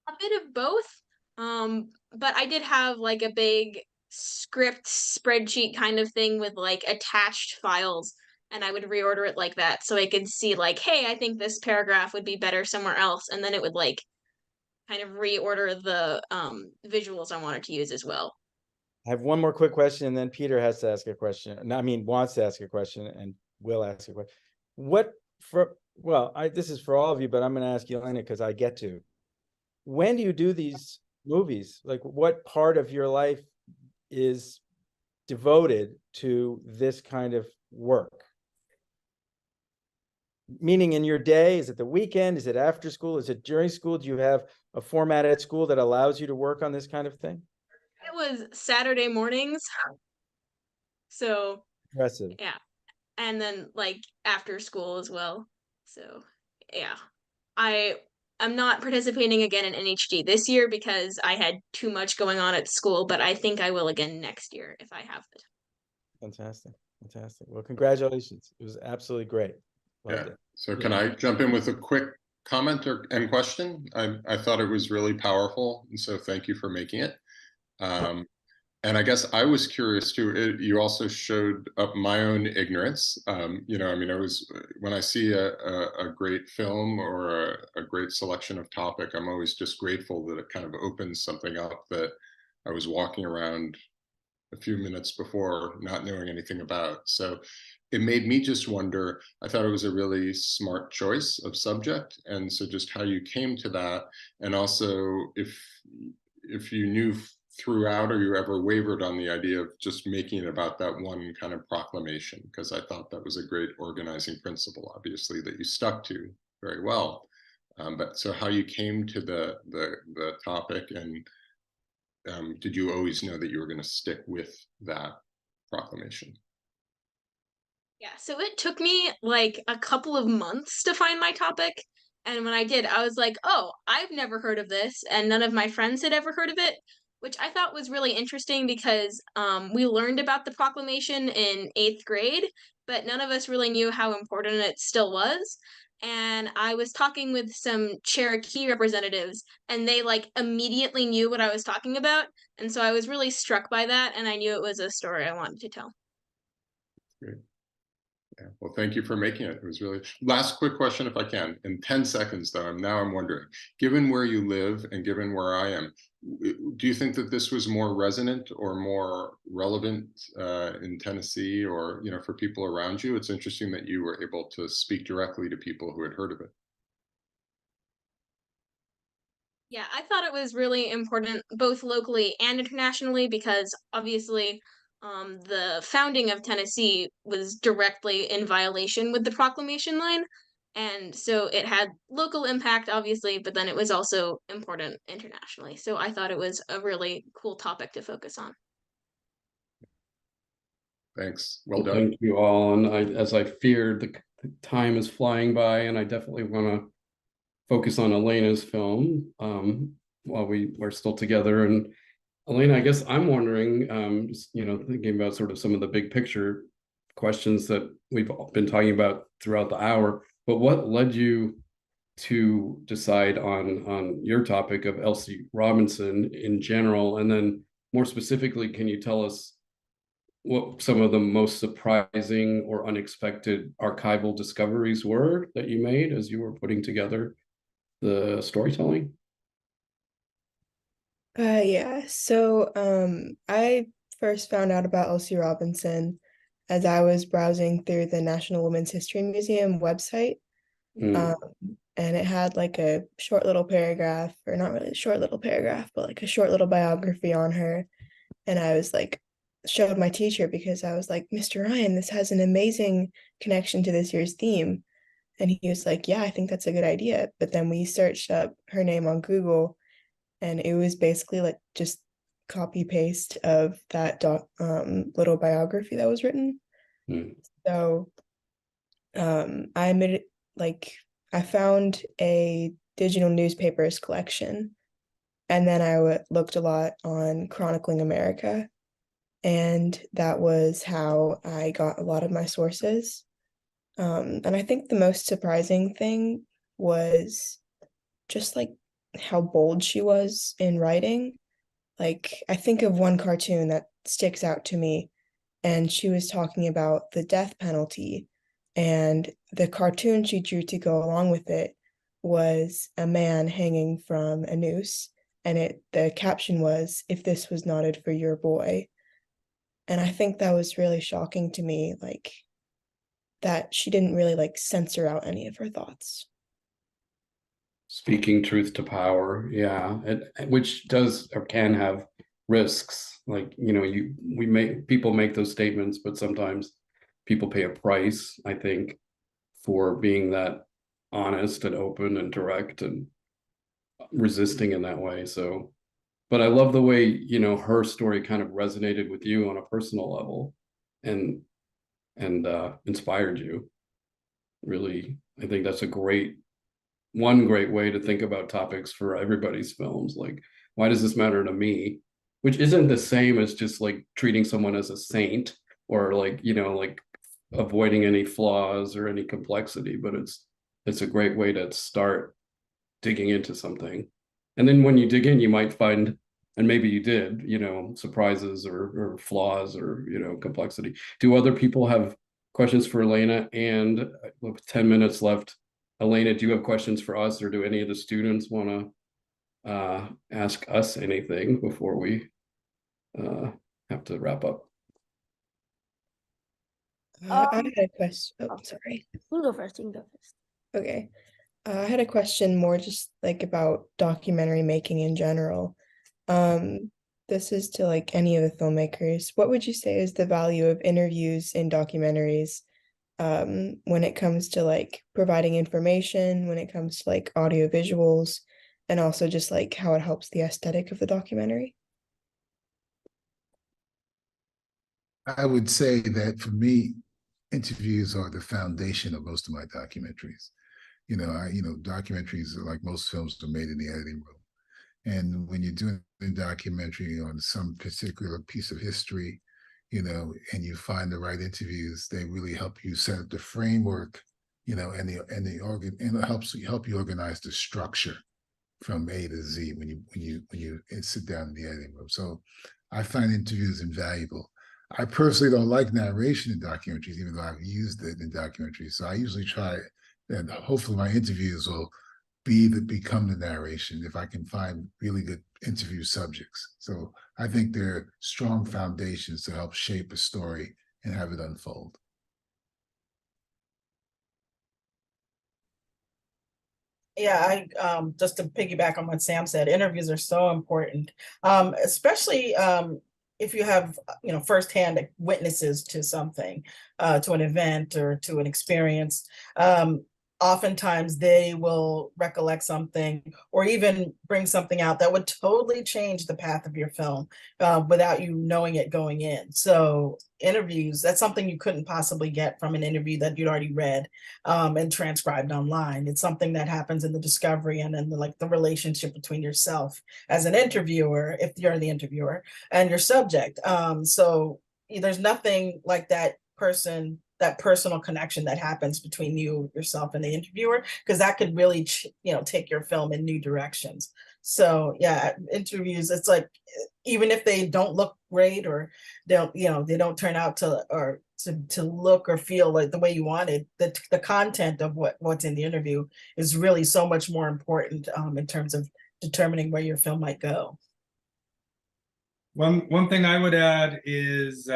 A bit of both. But I did have like a big script spreadsheet kind of thing with like attached files, and I would reorder it like that so I could see like, hey, I think this paragraph would be better somewhere else, and then it would like kind of reorder the visuals I wanted to use as well. I have one more quick question, and then Peter has to ask a question. No, I mean, wants to ask a question, and will ask a question. This is for all of you, but I'm going to ask you, Elena, because I get to. When do you do these movies? Like, what part of your life is devoted to this kind of work? Meaning in your day, is it the weekend? Is it after school? Is it during school? Do you have a format at school that allows you to work on this kind of thing? It was Saturday mornings. So impressive. Yeah. And then like after school as well. So yeah. I'm not participating again in NHG this year because I had too much going on at school, but I think I will again next year if I have it. Fantastic. Fantastic. Well, congratulations. It was absolutely great. Loved it. So can I jump in with a quick comment and question? I thought it was really powerful, and so thank you for making it. And I guess I was curious too. You also showed up my own ignorance. You know, I mean, when I see a great film or a great selection of topic, I'm always just grateful that it kind of opens something up that I was walking around a few minutes before not knowing anything about. So it made me just wonder, I thought it was a really smart choice of subject. And so just how you came to that, and also if you knew throughout or you ever wavered on the idea of just making it about that one kind of proclamation, because I thought that was a great organizing principle, obviously, that you stuck to very well. But so how you came to the topic, and did you always know that you were going to stick with that proclamation? Yeah, so it took me like a couple of months to find my topic. And when I did, I was like, oh, I've never heard of this. And none of my friends had ever heard of it, which I thought was really interesting because we learned about the proclamation in 8th grade, but none of us really knew how important it still was. And I was talking with some Cherokee representatives, and they like immediately knew what I was talking about. And so I was really struck by that, and I knew it was a story I wanted to tell. Great. Yeah, well, thank you for making it. It was really last quick question, if I can, in 10 seconds, though. I'm wondering, given where you live and given where I am, do you think that this was more resonant or more relevant in Tennessee, or, you know, for people around you? It's interesting that you were able to speak directly to people who had heard of it. Yeah, I thought it was really important both locally and internationally because obviously the founding of Tennessee was directly in violation with the proclamation line. And so it had local impact, obviously, but then it was also important internationally. So I thought it was a really cool topic to focus on. Thanks. Well done. Thank you all. And as I feared, the time is flying by, and I definitely want to focus on Elena's film while we're still together. And Elena, I guess I'm wondering, you know, thinking about sort of some of the big picture questions that we've been talking about throughout the hour, but what led you to decide on your topic of Elsie Robinson in general? And then more specifically, can you tell us what some of the most surprising or unexpected archival discoveries were that you made as you were putting together the storytelling? Yeah, so I first found out about Elsie Robinson as I was browsing through the National Women's History Museum website. And it had like a short little paragraph, or not really a short little paragraph, but like a short little biography on her. And I was like, showed my teacher because I was like, Mr. Ryan, this has an amazing connection to this year's theme. And he was like, yeah, I think that's a good idea. But then we searched up her name on Google, and it was basically like just copy paste of that little biography that was written. So I admitted, like, I found a digital newspapers collection, and then I looked a lot on Chronicling America, and that was how I got a lot of my sources. And I think the most surprising thing was just like how bold she was in writing. Like, I think of one cartoon that sticks out to me, and she was talking about the death penalty, and the cartoon she drew to go along with it was a man hanging from a noose, and the caption was, "If this was knotted for your boy." And I think that was really shocking to me, like that she didn't really like censor out any of her thoughts. Speaking truth to power, yeah, which does or can have risks. Like, you know, people make those statements, but sometimes people pay a price, I think, for being that honest and open and direct and resisting in that way. So, but I love the way, you know, her story kind of resonated with you on a personal level and inspired you. Really, I think that's one great way to think about topics for everybody's films. Like, why does this matter to me? Which isn't the same as just like treating someone as a saint or like, you know, like avoiding any flaws or any complexity, but it's a great way to start digging into something. And then when you dig in, you might find, and maybe you did, you know, surprises or flaws or, you know, complexity. Do other people have questions for Elena? And with 10 minutes left, Elena, do you have questions for us, or do any of the students want to ask us anything before we have to wrap up? I had a question. Oh, sorry. You can go first. You can go first. Okay. I had a question more just like about documentary making in general. This is to like any of the filmmakers. What would you say is the value of interviews in documentaries, when it comes to like providing information, when it comes to like audio visuals, and also just like how it helps the aesthetic of the documentary? I would say that for me, interviews are the foundation of most of my documentaries. You know, documentaries, like most films, are made in the editing room. And when you're doing a documentary on some particular piece of history, you know, and you find the right interviews, they really help you set up the framework, you know, and it helps you organize the structure from A to Z when you sit down in the editing room. So I find interviews invaluable. I personally don't like narration in documentaries, even though I've used it in documentaries. So I usually try, and hopefully my interviews will become the narration if I can find really good interview subjects. So I think they're strong foundations to help shape a story and have it unfold. Yeah, I just to piggyback on what Sam said, interviews are so important, especially if you have, you know, firsthand witnesses to something, to an event or to an experience. Oftentimes they will recollect something or even bring something out that would totally change the path of your film, without you knowing it going in. So interviews, that's something you couldn't possibly get from an interview that you'd already read and transcribed online. It's something that happens in the discovery and in the relationship between yourself as an interviewer, if you're the interviewer, and your subject. So there's nothing like that personal connection that happens between yourself and the interviewer, because that could really take your film in new directions. So yeah, interviews, it's like, even if they don't look great or they don't turn out to look or feel like the way you wanted, the content of what's in the interview is really so much more important in terms of determining where your film might go. One thing I would add is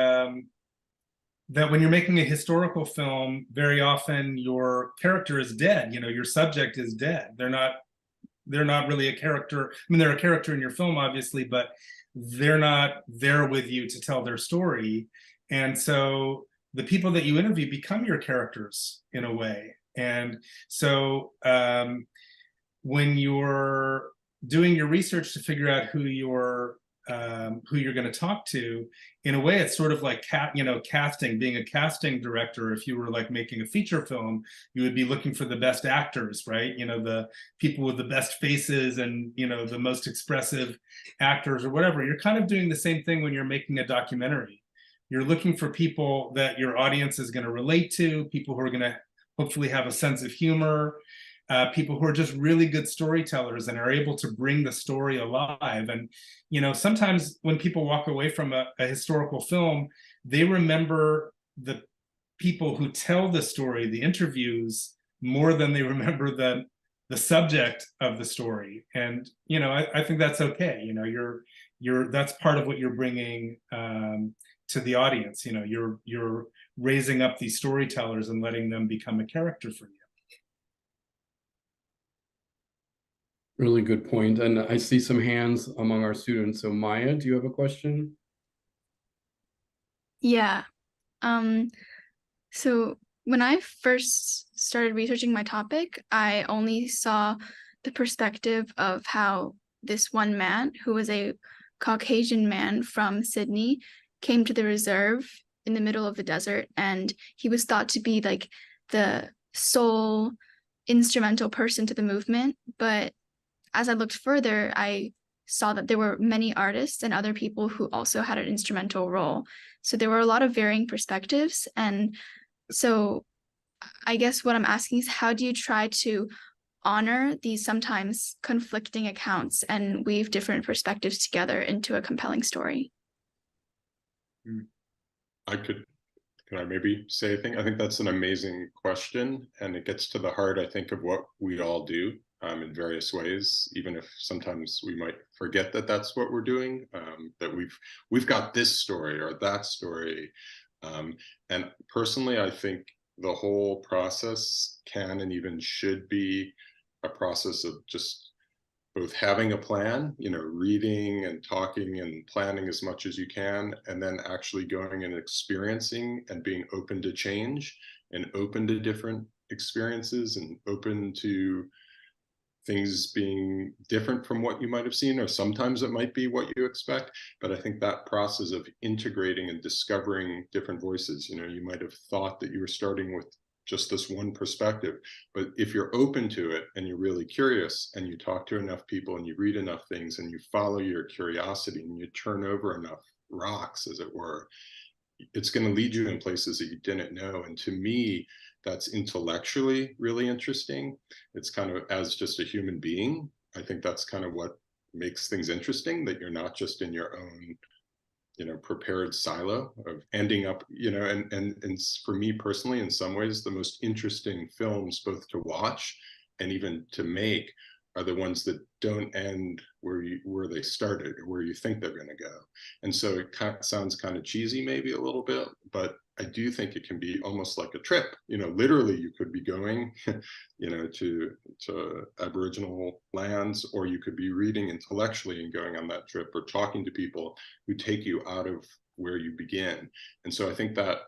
that when you're making a historical film, very often your character is dead. You know, your subject is dead. They're not really a character. I mean, they're a character in your film, obviously, but they're not there with you to tell their story. And so the people that you interview become your characters in a way. And so when you're doing your research to figure out who you're going to talk to, in a way it's sort of like casting, being a casting director. If you were like making a feature film, you would be looking for the best actors, right? You know, the people with the best faces and, the most expressive actors or whatever. You're kind of doing the same thing when you're making a documentary. You're looking for people that your audience is going to relate to, people who are going to hopefully have a sense of humor, people who are just really good storytellers and are able to bring the story alive. And, you know, sometimes when people walk away from a historical film, they remember the people who tell the story, the interviews, more than they remember the subject of the story. And, you know, I think that's okay. You know, that's part of what you're bringing to the audience. You know, you're raising up these storytellers and letting them become a character for you. Really good point. And I see some hands among our students. So Maya, do you have a question? Yeah. So when I first started researching my topic, I only saw the perspective of how this one man, who was a Caucasian man from Sydney, came to the reserve in the middle of the desert, and he was thought to be like the sole instrumental person to the movement. But as I looked further, I saw that there were many artists and other people who also had an instrumental role. So there were a lot of varying perspectives. And so I guess what I'm asking is, how do you try to honor these sometimes conflicting accounts and weave different perspectives together into a compelling story? Can I maybe say a thing? I think that's an amazing question, and it gets to the heart, I think, of what we all do in various ways, even if sometimes we might forget that that's what we're doing, that we've got this story or that story. And personally, I think the whole process can and even should be a process of just both having a plan, you know, reading and talking and planning as much as you can, and then actually going and experiencing and being open to change and open to different experiences and open to things being different from what you might have seen, or sometimes it might be what you expect. But I think that process of integrating and discovering different voices, you know, you might have thought that you were starting with just this one perspective, but if you're open to it and you're really curious and you talk to enough people and you read enough things and you follow your curiosity and you turn over enough rocks, as it were, it's going to lead you in places that you didn't know. And to me, that's intellectually really interesting. It's kind of, as just a human being, I think that's kind of what makes things interesting, that you're not just in your own, you know, prepared silo of ending up, you know, and for me personally, in some ways, the most interesting films both to watch and even to make are the ones that don't end where they started, or where you think they're going to go. And so it sounds kind of cheesy maybe a little bit, but I do think it can be almost like a trip. You know, literally you could be going, you know, to Aboriginal lands, or you could be reading intellectually and going on that trip, or talking to people who take you out of where you begin. And so I think that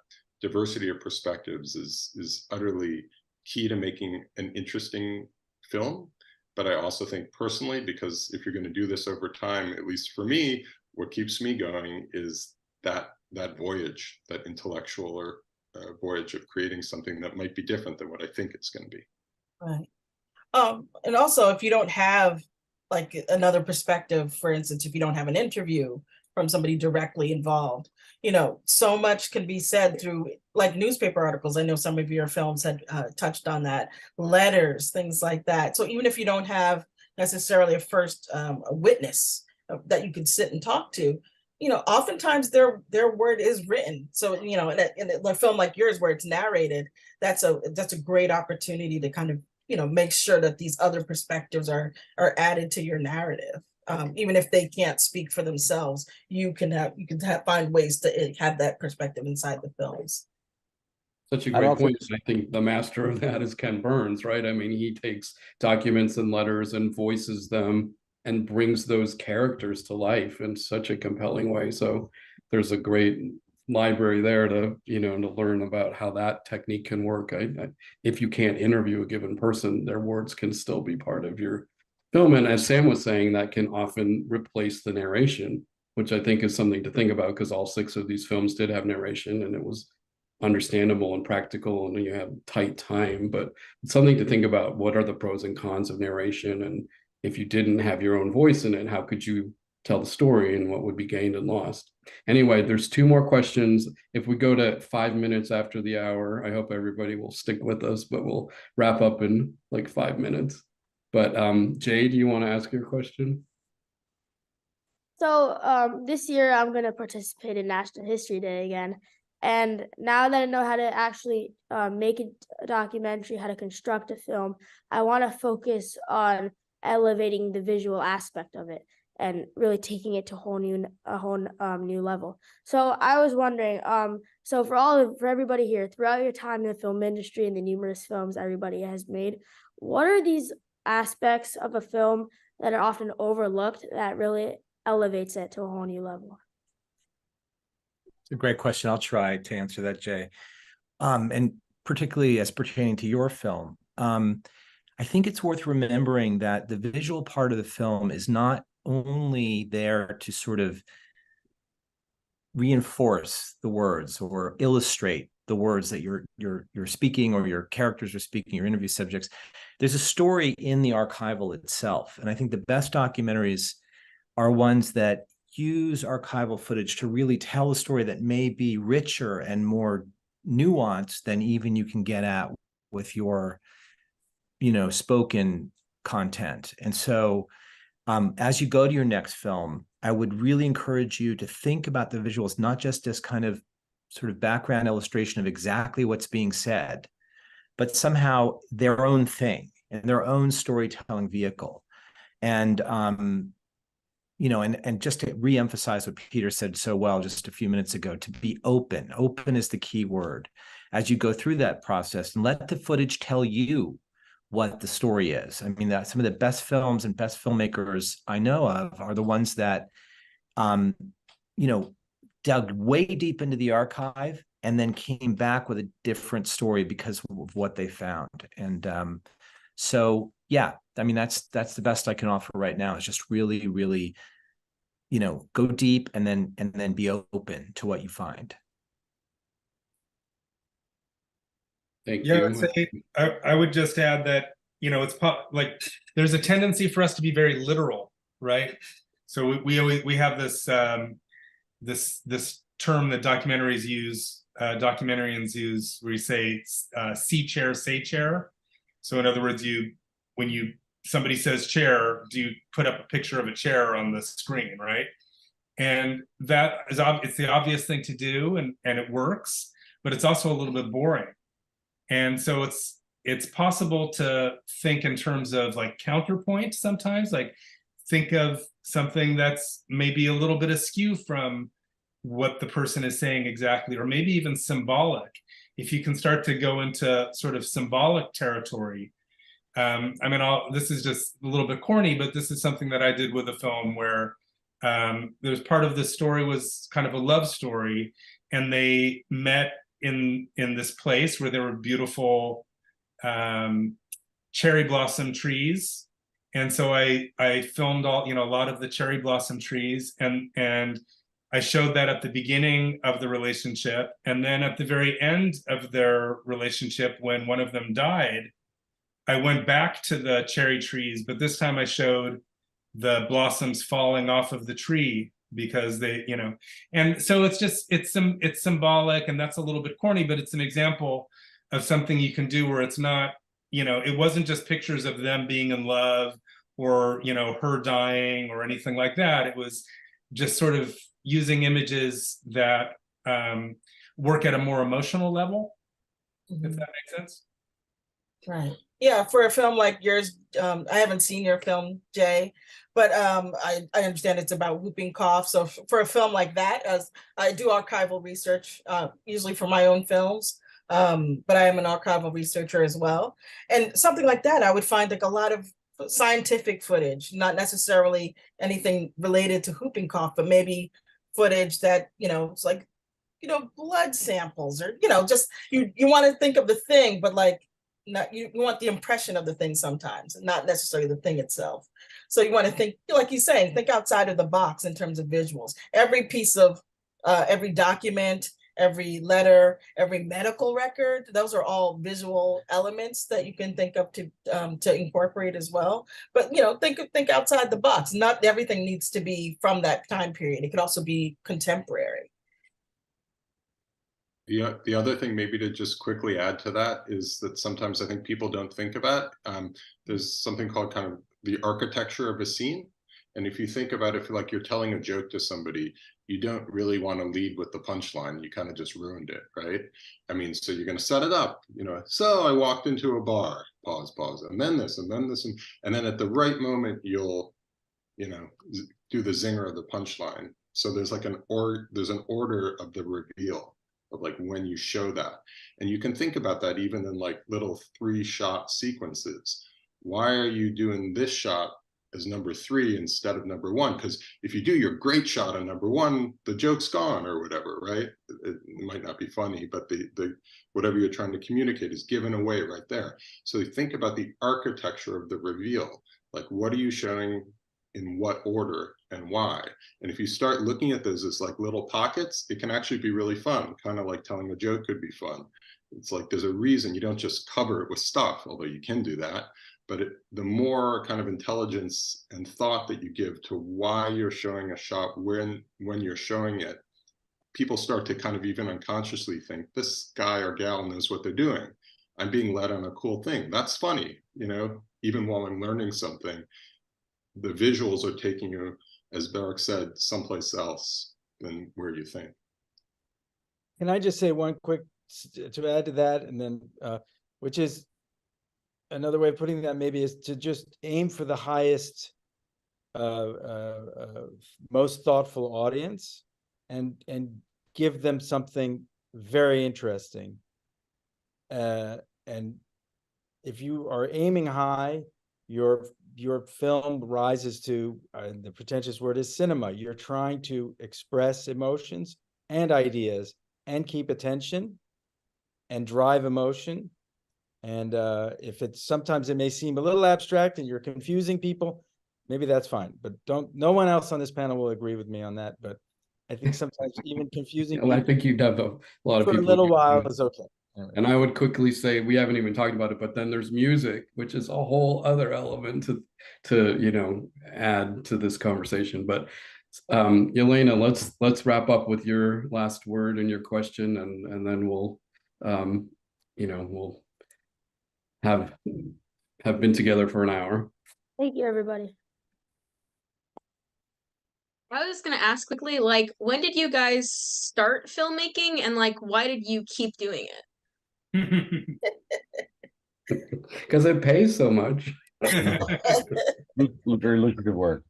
diversity of perspectives is utterly key to making an interesting film. But I also think personally, because if you're going to do this over time, at least for me, what keeps me going is that voyage, that intellectual or voyage of creating something that might be different than what I think it's going to be. Right. And also, if you don't have like another perspective, for instance, if you don't have an interview from somebody directly involved, you know, so much can be said through like newspaper articles. I know some of your films had touched on that, letters, things like that. So even if you don't have necessarily a first a witness that you could sit and talk to, you know, oftentimes their word is written. So, you know, in a film like yours where it's narrated, that's a great opportunity to kind of, you know, make sure that these other perspectives are added to your narrative. Even if they can't speak for themselves, you can find ways to have that perspective inside the films. Such a great point. I think the master of that is Ken Burns, right? I mean, he takes documents and letters and voices them and brings those characters to life in such a compelling way. So there's a great library there to, you know, to learn about how that technique can work. If you can't interview a given person, their words can still be part of your film. And as Sam was saying, that can often replace the narration, which I think is something to think about, because all 6 of these films did have narration and it was understandable and practical, and you have tight time. But it's something to think about. What are the pros and cons of narration? And if you didn't have your own voice in it, how could you tell the story and what would be gained and lost. Anyway, there's 2 more questions. If we go to 5 minutes after the hour, I hope everybody will stick with us, but we'll wrap up in like 5 minutes. But Jay, do you want to ask your question? So this year I'm going to participate in National History Day again. And now that I know how to actually make a documentary, how to construct a film, I want to focus on elevating the visual aspect of it and really taking it to a whole new level. So I was wondering, so for everybody here, throughout your time in the film industry and the numerous films everybody has made, what are these aspects of a film that are often overlooked that really elevates it to a whole new level? It's a great question. I'll try to answer that, Jay. And particularly as pertaining to your film, I think it's worth remembering that the visual part of the film is not only there to sort of reinforce the words or illustrate the words that you're speaking or your characters are speaking, your interview subjects. There's a story in the archival itself. And I think the best documentaries are ones that use archival footage to really tell a story that may be richer and more nuanced than even you can get at with your, spoken content. And so as you go to your next film, I would really encourage you to think about the visuals, not just as kind of sort of background illustration of exactly what's being said, but somehow their own thing and their own storytelling vehicle. And, and just to reemphasize what Peter said so well just a few minutes ago, to be open. Open is the key word as you go through that process, and let the footage tell you what the story is. I mean, that some of the best films and best filmmakers I know of are the ones that, dug way deep into the archive and then came back with a different story because of what they found. And so, yeah, I mean, that's the best I can offer right now, is just really, really, go deep and then be open to what you find. Thank Yeah, you. I would just add that, it's like there's a tendency for us to be very literal, right? So we have this this term that documentarians use, where you say see chair, say chair. So in other words, when somebody says chair, do you put up a picture of a chair on the screen, right? And that is it's the obvious thing to do, and it works, but it's also a little bit boring. And so it's possible to think in terms of like counterpoint sometimes, like think of something that's maybe a little bit askew from what the person is saying exactly, or maybe even symbolic. If you can start to go into sort of symbolic territory. This is just a little bit corny, but this is something that I did with a film where there's part of the story was kind of a love story, and they met in this place where there were beautiful cherry blossom trees. And so I filmed a lot of the cherry blossom trees, and I showed that at the beginning of the relationship. And then at the very end of their relationship, when one of them died, I went back to the cherry trees, but this time I showed the blossoms falling off of the tree because they, and so it's symbolic, and that's a little bit corny, but it's an example of something you can do where it's not, it wasn't just pictures of them being in love or, her dying or anything like that. It was just sort of using images that work at a more emotional level, if that makes sense. Right. Yeah, for a film like yours, I haven't seen your film, Jay, but I understand it's about whooping cough. So for a film like that, as I do archival research, usually for my own films, but I am an archival researcher as well. And something like that, I would find like a lot of scientific footage, not necessarily anything related to whooping cough, but maybe footage that, it's like, blood samples, or, just you want to think of the thing, but like, not you want the impression of the thing sometimes, not necessarily the thing itself. So you want to think, like you're saying, think outside of the box in terms of visuals. Every piece of every document, every letter, every medical record. Those are all visual elements that you can think of to incorporate as well. But think outside the box. Not everything needs to be from that time period. It could also be contemporary. The other thing maybe to just quickly add to that is that sometimes I think people don't think about, there's something called kind of the architecture of a scene. And if you think about it, like you're telling a joke to somebody, you don't really want to lead with the punchline. You kind of just ruined it, right? I mean, so you're going to set it up, so I walked into a bar, pause, and then this, and then this, and then at the right moment, you'll, do the zinger of the punchline. So there's like there's an order of the reveal of like when you show that. And you can think about that even in like little 3-shot sequences. Why are you doing this shot as number 3 instead of number 1? Because if you do your great shot on number 1, the joke's gone or whatever, right? It might not be funny, but the whatever you're trying to communicate is given away right there. So you think about the architecture of the reveal. Like, what are you showing in what order and why? And if you start looking at those as like little pockets, it can actually be really fun. Kind of like telling a joke could be fun. It's like there's a reason you don't just cover it with stuff, although you can do that. But the more kind of intelligence and thought that you give to why you're showing a shot, when you're showing it, people start to kind of even unconsciously think, this guy or gal knows what they're doing. I'm being led on a cool thing. That's funny, even while I'm learning something. The visuals are taking you, as Barak said, someplace else than where you think. Can I just say one quick to add to that, and then which is another way of putting that maybe is to just aim for the highest, most thoughtful audience, and give them something very interesting. And if you are aiming high, your film rises to, the pretentious word is cinema. You're trying to express emotions and ideas and keep attention and drive emotion. And if sometimes it may seem a little abstract and you're confusing people, maybe that's fine. But no one else on this panel will agree with me on that. But I think sometimes even confusing Well, I think you'd have a lot of for people a little while is okay. Anyway. And I would quickly say, we haven't even talked about it, but then there's music, which is a whole other element to add to this conversation. But Elena, let's wrap up with your last word and your question, and then we'll we'll have been together for an hour. Thank you, everybody. I was gonna ask quickly, like, when did you guys start filmmaking, and like, why did you keep doing it? Because it pays so much. Very lucrative work.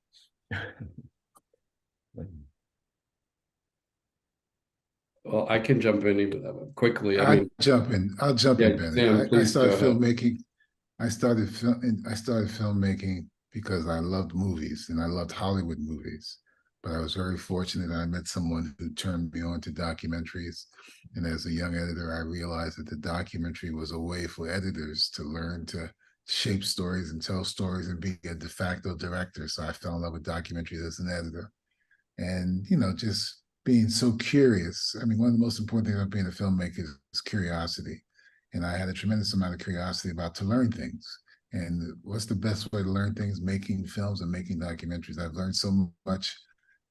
Well, I can jump in even quickly. I'll jump in, Bennet. Sam, I started filmmaking. I started filmmaking because I loved movies and I loved Hollywood movies. But I was very fortunate that I met someone who turned me on to documentaries. And as a young editor, I realized that the documentary was a way for editors to learn to shape stories and tell stories and be a de facto director. So I fell in love with documentaries as an editor. And, just being so curious. I mean, one of the most important things about being a filmmaker is curiosity. And I had a tremendous amount of curiosity about to learn things. And what's the best way to learn things? Making films and making documentaries. I've learned so much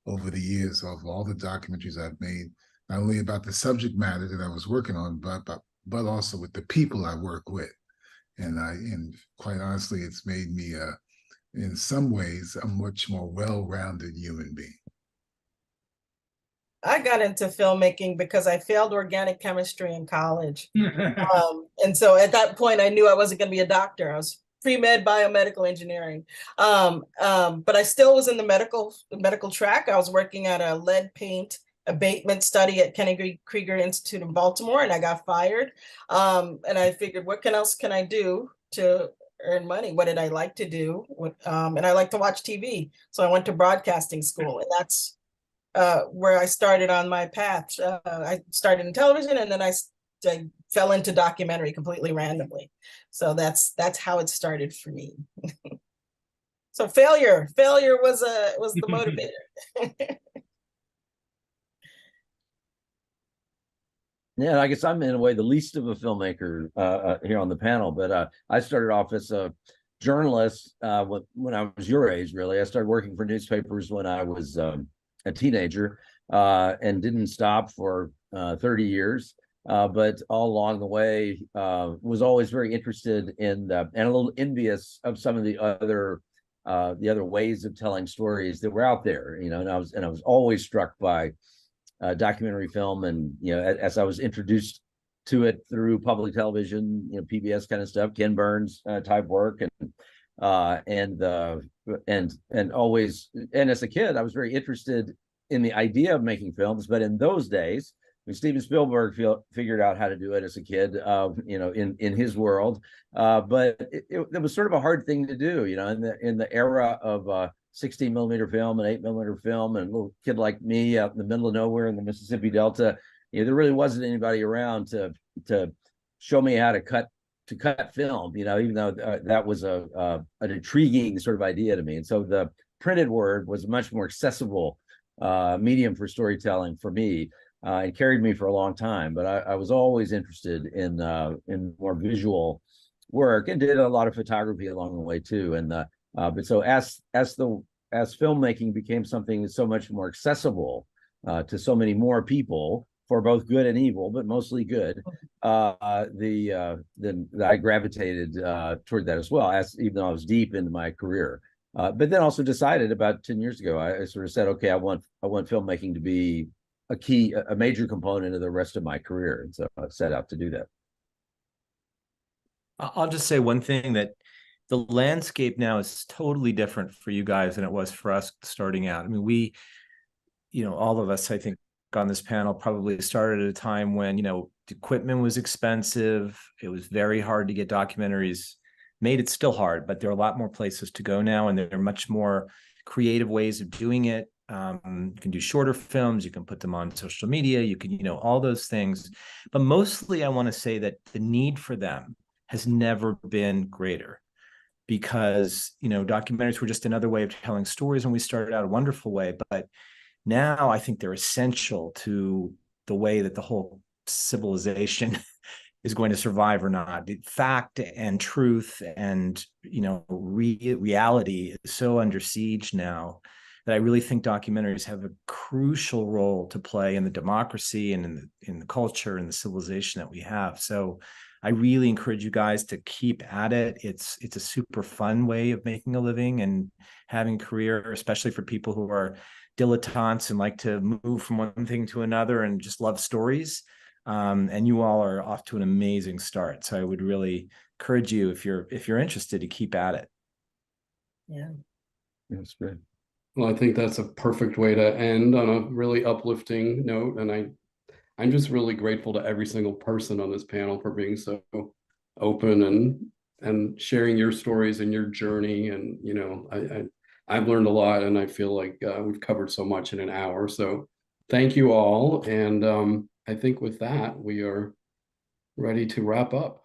over the years of all the documentaries I've made, not only about the subject matter that I was working on, but also with the people I work with. And quite honestly, it's made me, in some ways, a much more well-rounded human being. I got into filmmaking because I failed organic chemistry in college. And so at that point, I knew I wasn't going to be a doctor. I was pre-med biomedical engineering. But I still was in the medical track. I was working at a lead paint abatement study at Kennedy Krieger Institute in Baltimore, and I got fired. And I figured, what else can I do to earn money? What did I like to do? And I like to watch TV. So I went to broadcasting school, and that's where I started on my path. I started in television, and then I fell into documentary completely randomly. So that's how it started for me. So failure was the motivator. Yeah, I guess I'm in a way the least of a filmmaker here on the panel, but I started off as a journalist when I was your age, really. I started working for newspapers when I was a teenager and didn't stop for 30 years. But all along the way, was always very interested in and a little envious of some of the other ways of telling stories that were out there, you know. And I was always struck by documentary film, and you know, as I was introduced to it through public television, you know, PBS kind of stuff, Ken Burns type work, and always, and as a kid, I was very interested in the idea of making films. But in those days, when Steven Spielberg figured out how to do it as a kid, you know, in his world, but it was sort of a hard thing to do, you know, in the era of 16 millimeter film and 8 millimeter film, and a little kid like me out in the middle of nowhere in the Mississippi Delta, you know, there really wasn't anybody around to show me how to cut film, you know, even though that was an intriguing sort of idea to me. And so the printed word was a much more accessible medium for storytelling for me. It carried me for a long time, but I was always interested in more visual work, and did a lot of photography along the way too. And but so as filmmaking became something that's so much more accessible to so many more people, for both good and evil, but mostly good, then I gravitated toward that as well, even though I was deep into my career. But then also decided about 10 years ago, I sort of said, okay, I want filmmaking to be a major component of the rest of my career. And so I set out to do that. I'll just say one thing, that the landscape now is totally different for you guys than it was for us starting out. I mean, we, you know, all of us, I think, on this panel probably started at a time when, you know, equipment was expensive. It was very hard to get documentaries made. It's still hard, but there are a lot more places to go now, and there are much more creative ways of doing it. You can do shorter films, you can put them on social media, you can, you know, all those things. But mostly I want to say that the need for them has never been greater, because, you know, documentaries were just another way of telling stories when we started out, a wonderful way. But now I think they're essential to the way that the whole civilization is going to survive or not. Fact and truth and, you know, reality is so under siege now that I really think documentaries have a crucial role to play in the democracy and in the culture and the civilization that we have. So I really encourage you guys to keep at it. It's a super fun way of making a living and having a career, especially for people who are dilettantes and like to move from one thing to another and just love stories. And you all are off to an amazing start. So I would really encourage you, if you're interested, to keep at it. Yeah. That's great. Well, I think that's a perfect way to end on a really uplifting note. And I'm just really grateful to every single person on this panel for being so open and sharing your stories and your journey. And, you know, I've learned a lot, and I feel like we've covered so much in an hour. So thank you all. And I think with that, we are ready to wrap up.